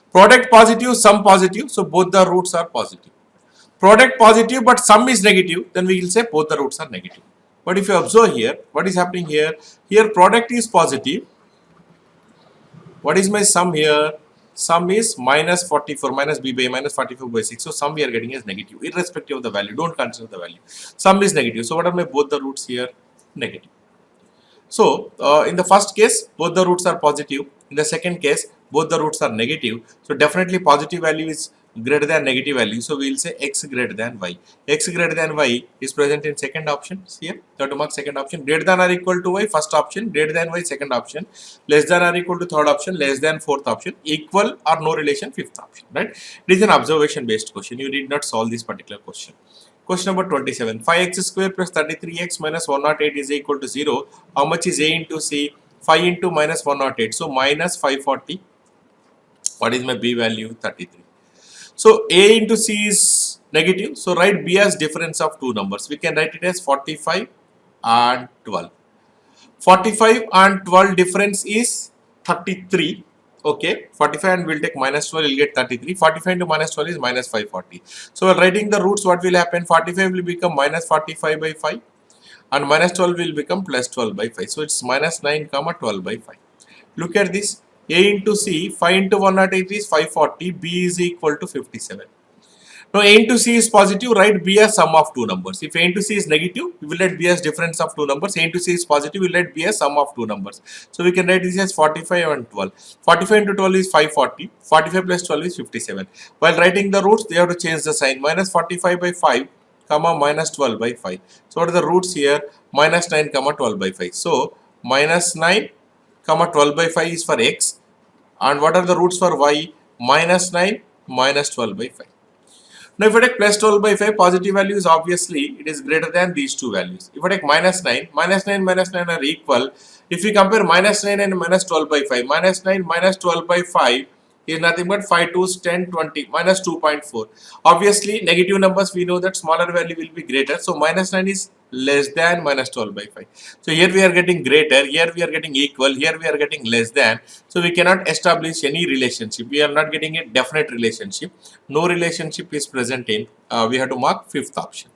Product positive, sum positive, so both the roots are positive. Product positive but sum is negative, then we will say both the roots are negative. But if you observe here, what is happening here? Here product is positive. What is my sum here? Sum is minus 44, minus b by a minus 44 by 6. So sum we are getting is negative, irrespective of the value. Don't consider the value. Sum is negative. So what are my both the roots here? Negative. So, in the first case, both the roots are positive. In the second case, both the roots are negative. So, definitely positive value is greater than negative value. So, we will say x greater than y. X greater than y is present in second option. See here, you have to mark second option. Greater than or equal to y, first option. Greater than y, second option. Less than or equal to third option. Less than fourth option. Equal or no relation, fifth option. Right? It is an observation based question. You need not solve this particular question. Question number 27. 5x square plus 33x minus 108 is equal to 0. How much is a into c? 5 into minus 108. So, minus 540. What is my b value? 33. So, a into c is negative. So, write b as difference of two numbers. We can write it as 45 and 12. 45 and 12 difference is 33. Okay, 45 and we'll take minus 12, we'll get 33. 45 into minus 12 is minus 540. So, while writing the roots, what will happen? 45 will become minus 45 by 5 and minus 12 will become plus 12 by 5. So, it's minus 9 comma 12 by 5. Look at this. A into C, 5 into 108 is 540, B is equal to 57. Now, A into C is positive, write B as sum of two numbers. If A into C is negative, we will write B as difference of two numbers. A into C is positive, we will write B as sum of two numbers. So, we can write this as 45 and 12. 45 into 12 is 540. 45 plus 12 is 57. While writing the roots, they have to change the sign. Minus 45 by 5, comma minus 12 by 5. So, what are the roots here? Minus 9, comma 12 by 5. So, minus 9, comma 12 by 5 is for x. And what are the roots for y? Minus 9, minus 12 by 5. Now, if I take plus 12 by 5, positive value is obviously it is greater than these two values. If I take minus 9, minus 9, minus 9 are equal. If we compare minus 9 and minus 12 by 5, minus 9 minus 12 by 5 is nothing but 5 2's 10, 20, minus 2.4. Obviously, negative numbers we know that smaller value will be greater. So, minus 9 is less than minus 12 by 5. So, here we are getting greater, here we are getting equal, here we are getting less than. So, we cannot establish any relationship. We are not getting a definite relationship. No relationship is present in, we have to mark fifth option.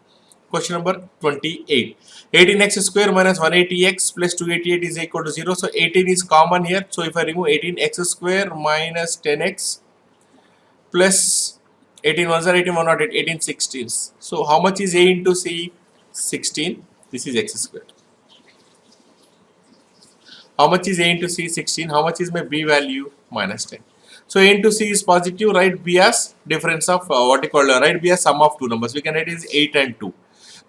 Question number 28. 18x square minus 180x plus 288 is equal to 0. So, 18 is common here. So, if I remove 18x square minus 10x plus 18 1s are 18 108, 18 16s. So, how much is a into c? 16. This is x square. How much is a into c? 16. How much is my b value? Minus 10. So, a into c is positive. Write b as difference of what you call write b as sum of two numbers. We can write it as 8 and 2.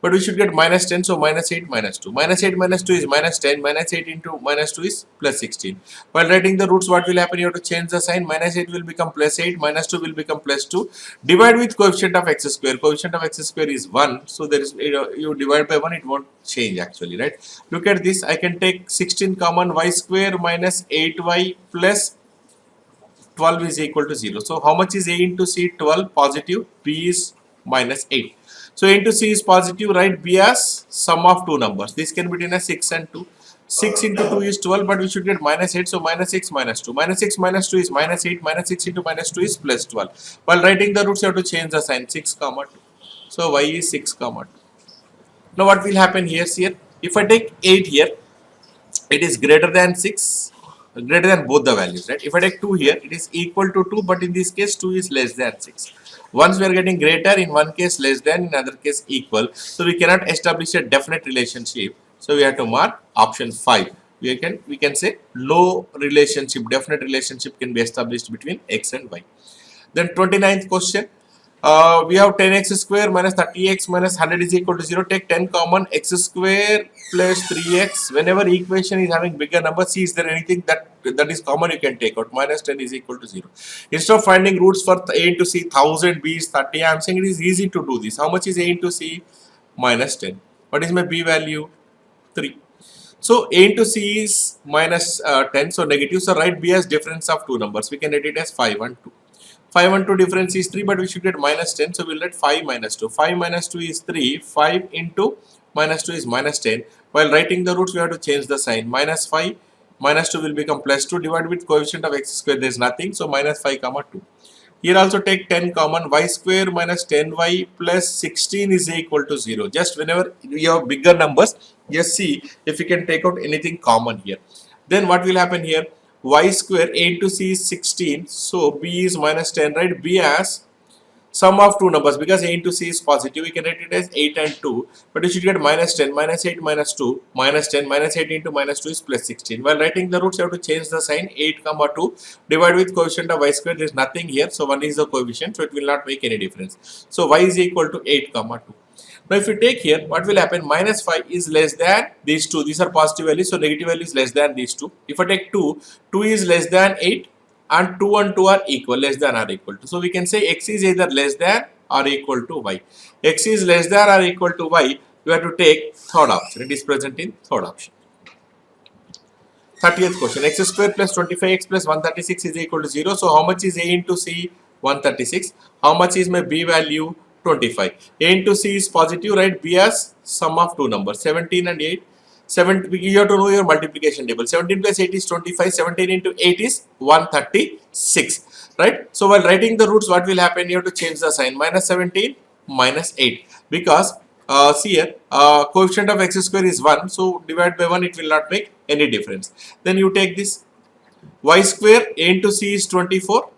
But we should get minus 10. So, minus 8 minus 2. Minus 8 minus 2 is minus 10. Minus 8 into minus 2 is plus 16. While writing the roots, what will happen? You have to change the sign. Minus 8 will become plus 8. Minus 2 will become plus 2. Divide with coefficient of x square. Coefficient of x square is 1. So, there is you divide by 1. It won't change actually, right? Look at this. I can take 16 common. Y square minus 8y plus 12 is equal to 0. So, how much is a into c? 12 positive. B is minus 8. So A into C is positive, write B as sum of two numbers. This can be written as 6 and 2. 6 into 2 is 12, but we should get minus 8. So minus 6 minus 2. Minus 6 minus 2 is minus 8. Minus 6 into minus 2 is plus 12. While writing the roots, you have to change the sign. 6 comma 2. So y is 6 comma 2. Now what will happen here? If I take 8 here, it is greater than 6, greater than both the values, right? If I take 2 here, it is equal to 2, but in this case 2 is less than 6. Once we are getting greater, in one case less than, in other case equal, so we cannot establish a definite relationship, so we have to mark option 5. We can say no relationship, definite relationship can be established between x and y. Then 29th question, we have 10x square minus 30x minus 100 is equal to 0. Take 10 common, x square plus 3x. Whenever equation is having bigger number, see is there anything that is common, you can take out. Minus 10 is equal to 0. Instead of finding roots for a into c, 1000, b is 30. I am saying it is easy to do this. How much is a into c? Minus 10. What is my b value? 3. So a into c is minus 10, so negative. So write b as difference of two numbers. We can write it as 5 and 2. 5 and 2 difference is 3, but we should get minus 10. So we'll let 5 minus 2. 5 minus 2 is 3. 5 into minus 2 is minus 10. While writing the roots, we have to change the sign. Minus 5, minus 2 will become plus 2. Divided with coefficient of x square, there is nothing. So minus 5 comma 2. Here also take 10 common. Y square minus 10y plus 16 is equal to 0. Just whenever we have bigger numbers, just see if you can take out anything common here. Then what will happen here? Y square, a into c is 16, so b is minus 10, right? B as sum of two numbers, because a into c is positive, we can write it as 8 and 2, but you should get minus 10, minus 8 minus 2, minus 10, minus 8 into minus 2 is plus 16. While writing the roots, you have to change the sign. 8 comma 2 divided with coefficient of y square, there is nothing here, so 1 is the coefficient, so it will not make any difference. So y is equal to 8 comma 2. Now if you take here, what will happen? Minus 5 is less than these two. These are positive values, so negative value is less than these two. If I take 2, 2 is less than 8 and 2 and 2 are equal, less than or equal to. So we can say x is either less than or equal to y. X is less than or equal to y, you have to take third option. It is present in third option. 30th question, x square plus 25x plus 136 is equal to 0. So how much is a into c? 136. How much is my b value? 25. A into c is positive, right? B as sum of two numbers, 17 and 8. 7, you have to know your multiplication table. 17 plus 8 is 25. 17 into 8 is 136, right? So while writing the roots, what will happen? You have to change the sign. Minus 17, minus 8. Because see here, coefficient of x square is 1. So divide by 1, it will not make any difference. Then you take this. Y square, a into c is 24.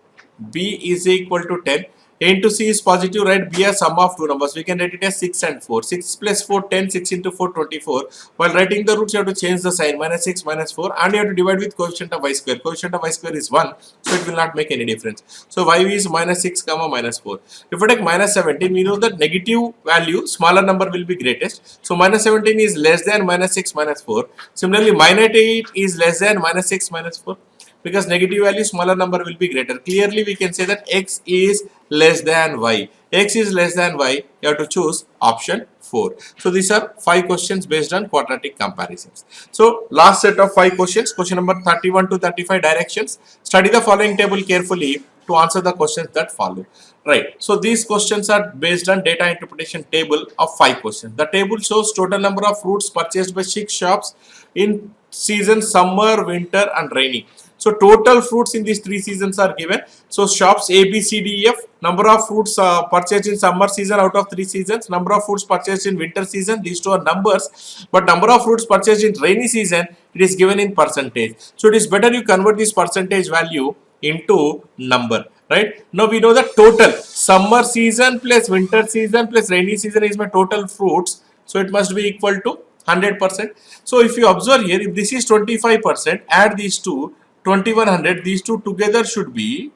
B is equal to 10. A into c is positive, right? B as sum of two numbers. We can write it as 6 and 4. 6 plus 4, 10. 6 into 4, 24. While writing the roots, you have to change the sign. Minus 6, minus 4. And you have to divide with coefficient of y square. Coefficient of y square is 1. So it will not make any difference. So y is minus 6, comma minus 4. If we take minus 17, we know that negative value, smaller number will be greatest. So minus 17 is less than minus 6, minus 4. Similarly, minus 8 is less than minus 6, minus 4. Because negative value, smaller number will be greater. Clearly, we can say that x is less than y. X is less than y. You have to choose option 4. So these are 5 questions based on quadratic comparisons. So last set of 5 questions. Question number 31 to 35, directions. Study the following table carefully to answer the questions that follow. Right. So these questions are based on data interpretation table of 5 questions. The table shows total number of fruits purchased by 6 shops in season summer, winter and rainy. So total fruits in these 3 seasons are given. So shops A, B, C, D, E, F, number of fruits purchased in summer season out of 3 seasons, number of fruits purchased in winter season, these two are numbers, but number of fruits purchased in rainy season, it is given in percentage. So it is better you convert this percentage value into number, right? Now we know that total summer season plus winter season plus rainy season is my total fruits. So it must be equal to 100%. So if you observe here, if this is 25%, add these two, 2100, these two together should be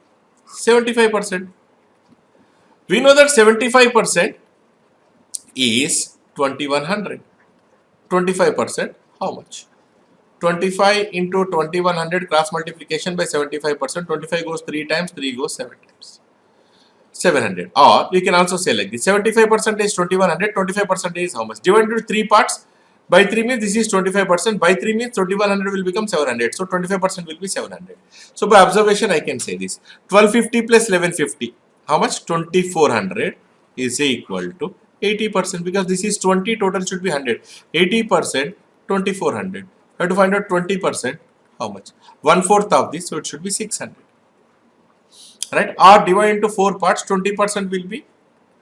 75%. We know that 75% is 2100. 25%, how much? 25 into 2100 cross multiplication by 75%. 25 goes 3 times, 3 goes 7 times. 700. Or we can also say like this: 75% is 2100, 25% is how much? Divided into 3 parts. By 3 means this is 25%. By 3 means 2100 will become 700. So 25% will be 700. So by observation, I can say this: 1250 plus 1150. How much? 2400 is equal to 80%, because this is 20, total should be 100. 80%, 2400. I have to find out 20%, how much? 1/4 of this, so it should be 600. Right? Or divide into 4 parts, 20% will be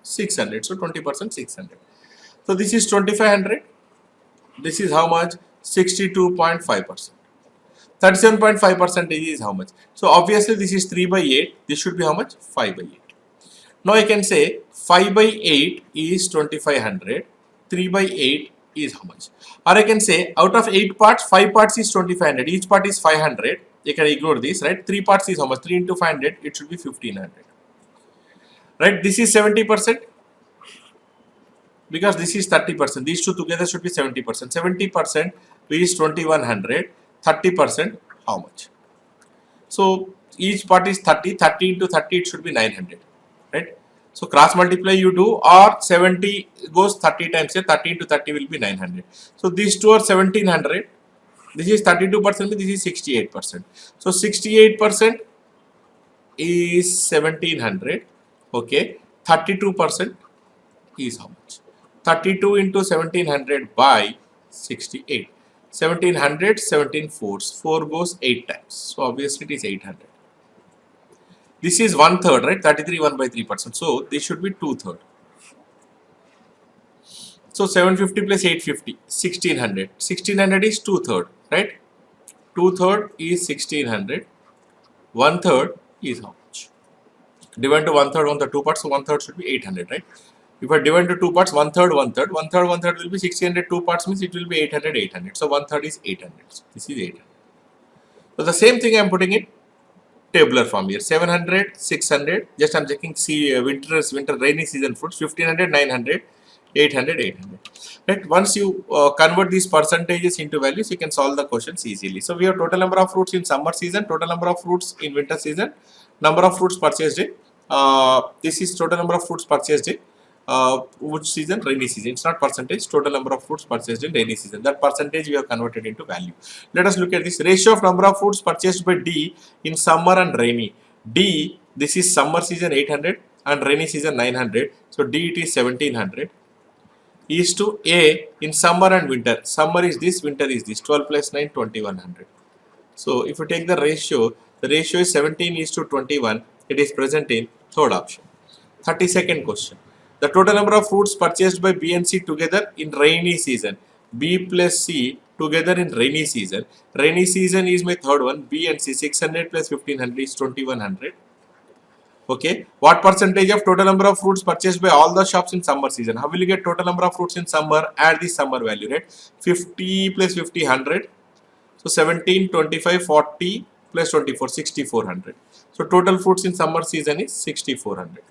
600. So 20%, 600. So this is 2500. This is how much? 62.5%. 37.5% is how much? So obviously this is 3 by 8. This should be how much? 5 by 8. Now I can say 5 by 8 is 2500. 3 by 8 is how much? Or I can say out of 8 parts, 5 parts is 2500. Each part is 500. You can ignore this, right? 3 parts is how much? 3 into 500, it should be 1500. Right? This is 70%. Because this is 30%. These two together should be 70%. 70% is 2100. 30%, how much? So each part is 30. 30 into 30, it should be 900. Right? So cross multiply you do, or 70 goes 30 times here. 30 into 30 will be 900. So these two are 1700. This is 32%. This is 68%. So 68% is 1700. Okay. 32% is how much? 32 into 1700 by 68. 1700, 17 fours. 4 goes 8 times. So obviously it is 800. This is 1/3, right? 33 1 by 3%. So this should be 2/3. So 750 plus 850, 1600. 1600 is 2/3, right? 2/3 is 1600. 1/3 is how much? Divide to 1/3 on the 2 parts. So 1/3 should be 800, right? If I divide into 2 parts, 1/3, 1/3, 1/3, 1/3 will be 1600. 2 parts means it will be 800, 800. So 1/3 is 800. So this is 800. So the same thing I am putting in tabular form here. 700, 600. Just I am checking. See winter rainy season fruits. 1500, 900, 800, 800. Right. Once you convert these percentages into values, you can solve the questions easily. So we have total number of fruits in summer season, total number of fruits in winter season, number of fruits purchased in. This is total number of fruits purchased in. Which season? Rainy season. It's not percentage. Total number of fruits purchased in rainy season. That percentage we have converted into value. Let us look at this ratio of number of fruits purchased by D in summer and rainy. D, this is summer season 800 and rainy season 900. So D, it is 1700. Is to A in summer and winter. Summer is this, winter is this. 12 plus 9, 2100. So if you take the ratio is 17 is to 21. It is present in third option. 32nd question. The total number of fruits purchased by B and C together in rainy season. B plus C together in rainy season. Rainy season is my third one. B and C, 600 plus 1500 is 2100. Okay. What percentage of total number of fruits purchased by all the shops in summer season? How will you get total number of fruits in summer? Add the summer value, right? 50 plus 50, 100. So 17, 25, 40 plus 24, 6400. So total fruits in summer season is 6400.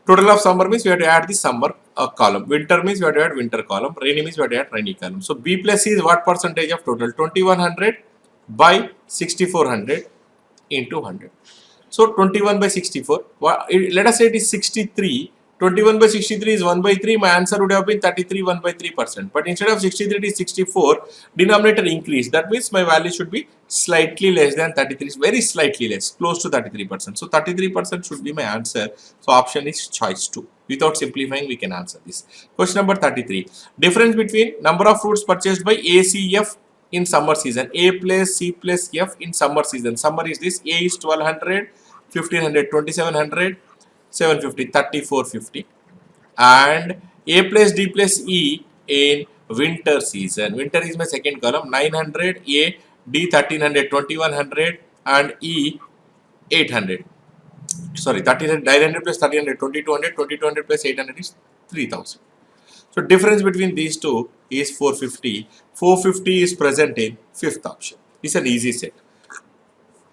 Total of summer means we have to add the summer column. Winter means we have to add winter column. Rainy means we have to add rainy column. So B plus C is what percentage of total? 2100 by 6400 into 100. So 21 by 64. Let us say it is 63. 21 by 63 is 1 by 3. My answer would have been 33 1 by 3%. But instead of 63 it is 64. Denominator increase. That means my value should be slightly less than 33. Very slightly less. Close to 33%. So 33% should be my answer. So option is choice 2. Without simplifying we can answer this. Question number 33. Difference between number of fruits purchased by ACF in summer season. A plus C plus F in summer season. Summer is this. A is 1200, 1500, 2700, 750, 3450. And A plus D plus E in winter season. Winter is my second column. 900, A, D 1300, 2100 and E 800. Sorry, 900 plus 1300, 2200, 2200 plus 800 is 3000. So difference between these two is 450. 450 is present in fifth option. It's an easy set.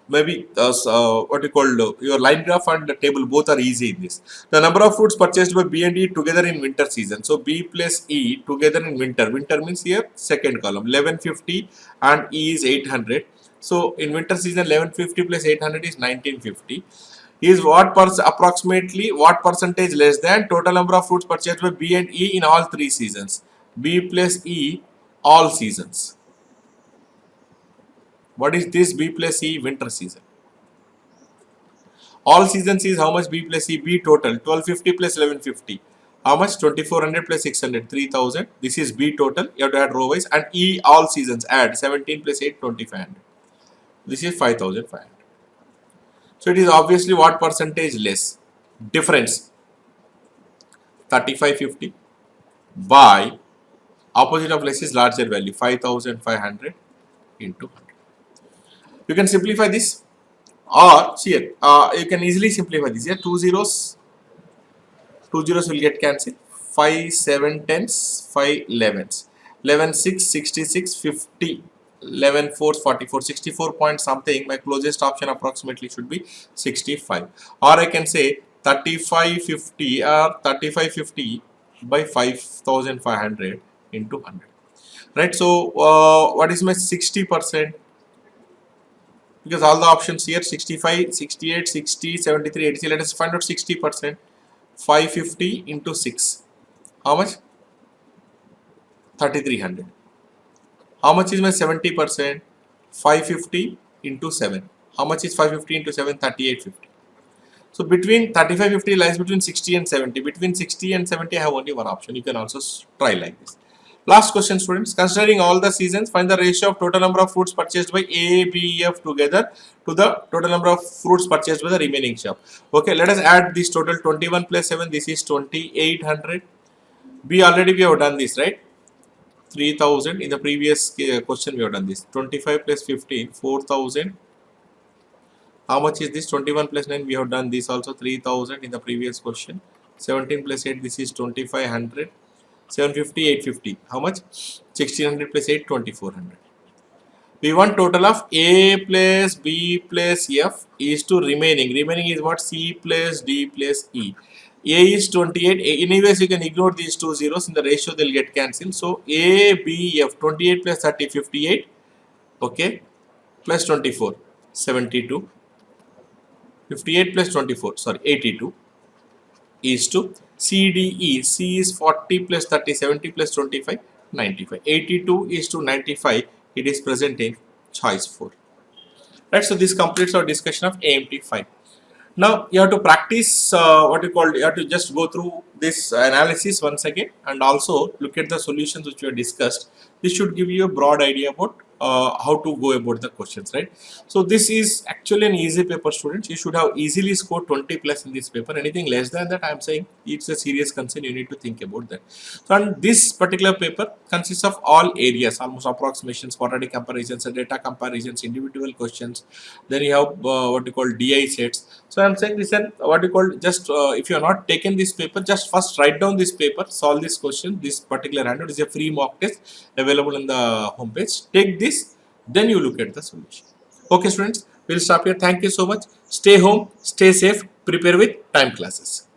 Maybe what you call your line graph and the table both are easy in this. The number of fruits purchased by B and E together in winter season. So B plus E together in winter. Winter means here second column. 1150 and E is 800. So in winter season 1150 plus 800 is 1950. Is what approximately what percentage less than total number of fruits purchased by B and E in all three seasons? B plus E all seasons. What is this B plus E winter season? All seasons is how much? B plus C. B total 1250 plus 1150. How much? 2400 plus 600, 3000. This is B total. You have to add row wise. And E all seasons, add 17 plus 8, 2500. This is 5500. So it is obviously what percentage less? Difference 3550 by opposite of less is larger value 5500 into 100. You can simplify this, or see it. You can easily simplify this. Here, two zeros will get cancelled. 5 7 tens, 5 11s, 11 6 66 50, 11 4 44, 64 point something. My closest option approximately should be 65, or I can say 3550 or 3550 by 5500 into 100. Right. So what is my 60%? Because all the options here 65, 68, 60, 73, 80. Let us find out 60%. 550 into 6. How much? 3300. How much is my 70%? 550 into 7. How much is 550 into 7? 3850. So between 3550 lies between 60 and 70. Between 60 and 70 I have only one option. You can also try like this. Last question, students. Considering all the seasons, find the ratio of total number of fruits purchased by A, B, F together to the total number of fruits purchased by the remaining shop. Okay, let us add this total 21 plus 7. This is 2800. B already we have done this, right? 3000. In the previous question we have done this. 25 plus 15, 4000. How much is this? 21 plus 9. We have done this also 3000 in the previous question. 17 plus 8. This is 2500. 750, 850. How much? 1600 plus 8, 2400. We want total of A plus B plus F is to remaining. Remaining is what? C plus D plus E. A is 28. Anyways, you can ignore these two zeros. In the ratio, they'll get cancelled. So, A, B, F. 28 plus 30, 58. Okay. Plus 24, 72. 58 plus 24, sorry, 82. Is to C, D, E. C is 40 plus 30, 70 plus 25, 95. 82 is to 95. It is present in choice 4. Right. So, this completes our discussion of AMT 5. Now, you have to practice you have to just go through this analysis once again and also look at the solutions which we have discussed. This should give you a broad idea about how to go about the questions, right? So, this is actually an easy paper, students. You should have easily scored 20 plus in this paper. Anything less than that, I am saying it's a serious concern. You need to think about that. So, and this particular paper consists of all areas, almost approximations, quadratic comparisons, data comparisons, individual questions. Then you have what you call DI sets. So, I am saying this and what you call just if you are not taken this paper, just first write down this paper, solve this question. This particular handout is a free mock test available in the homepage. Take this, then you look at the solution. Okay, students, we'll stop here. Thank you so much. Stay home, stay safe, prepare with time classes.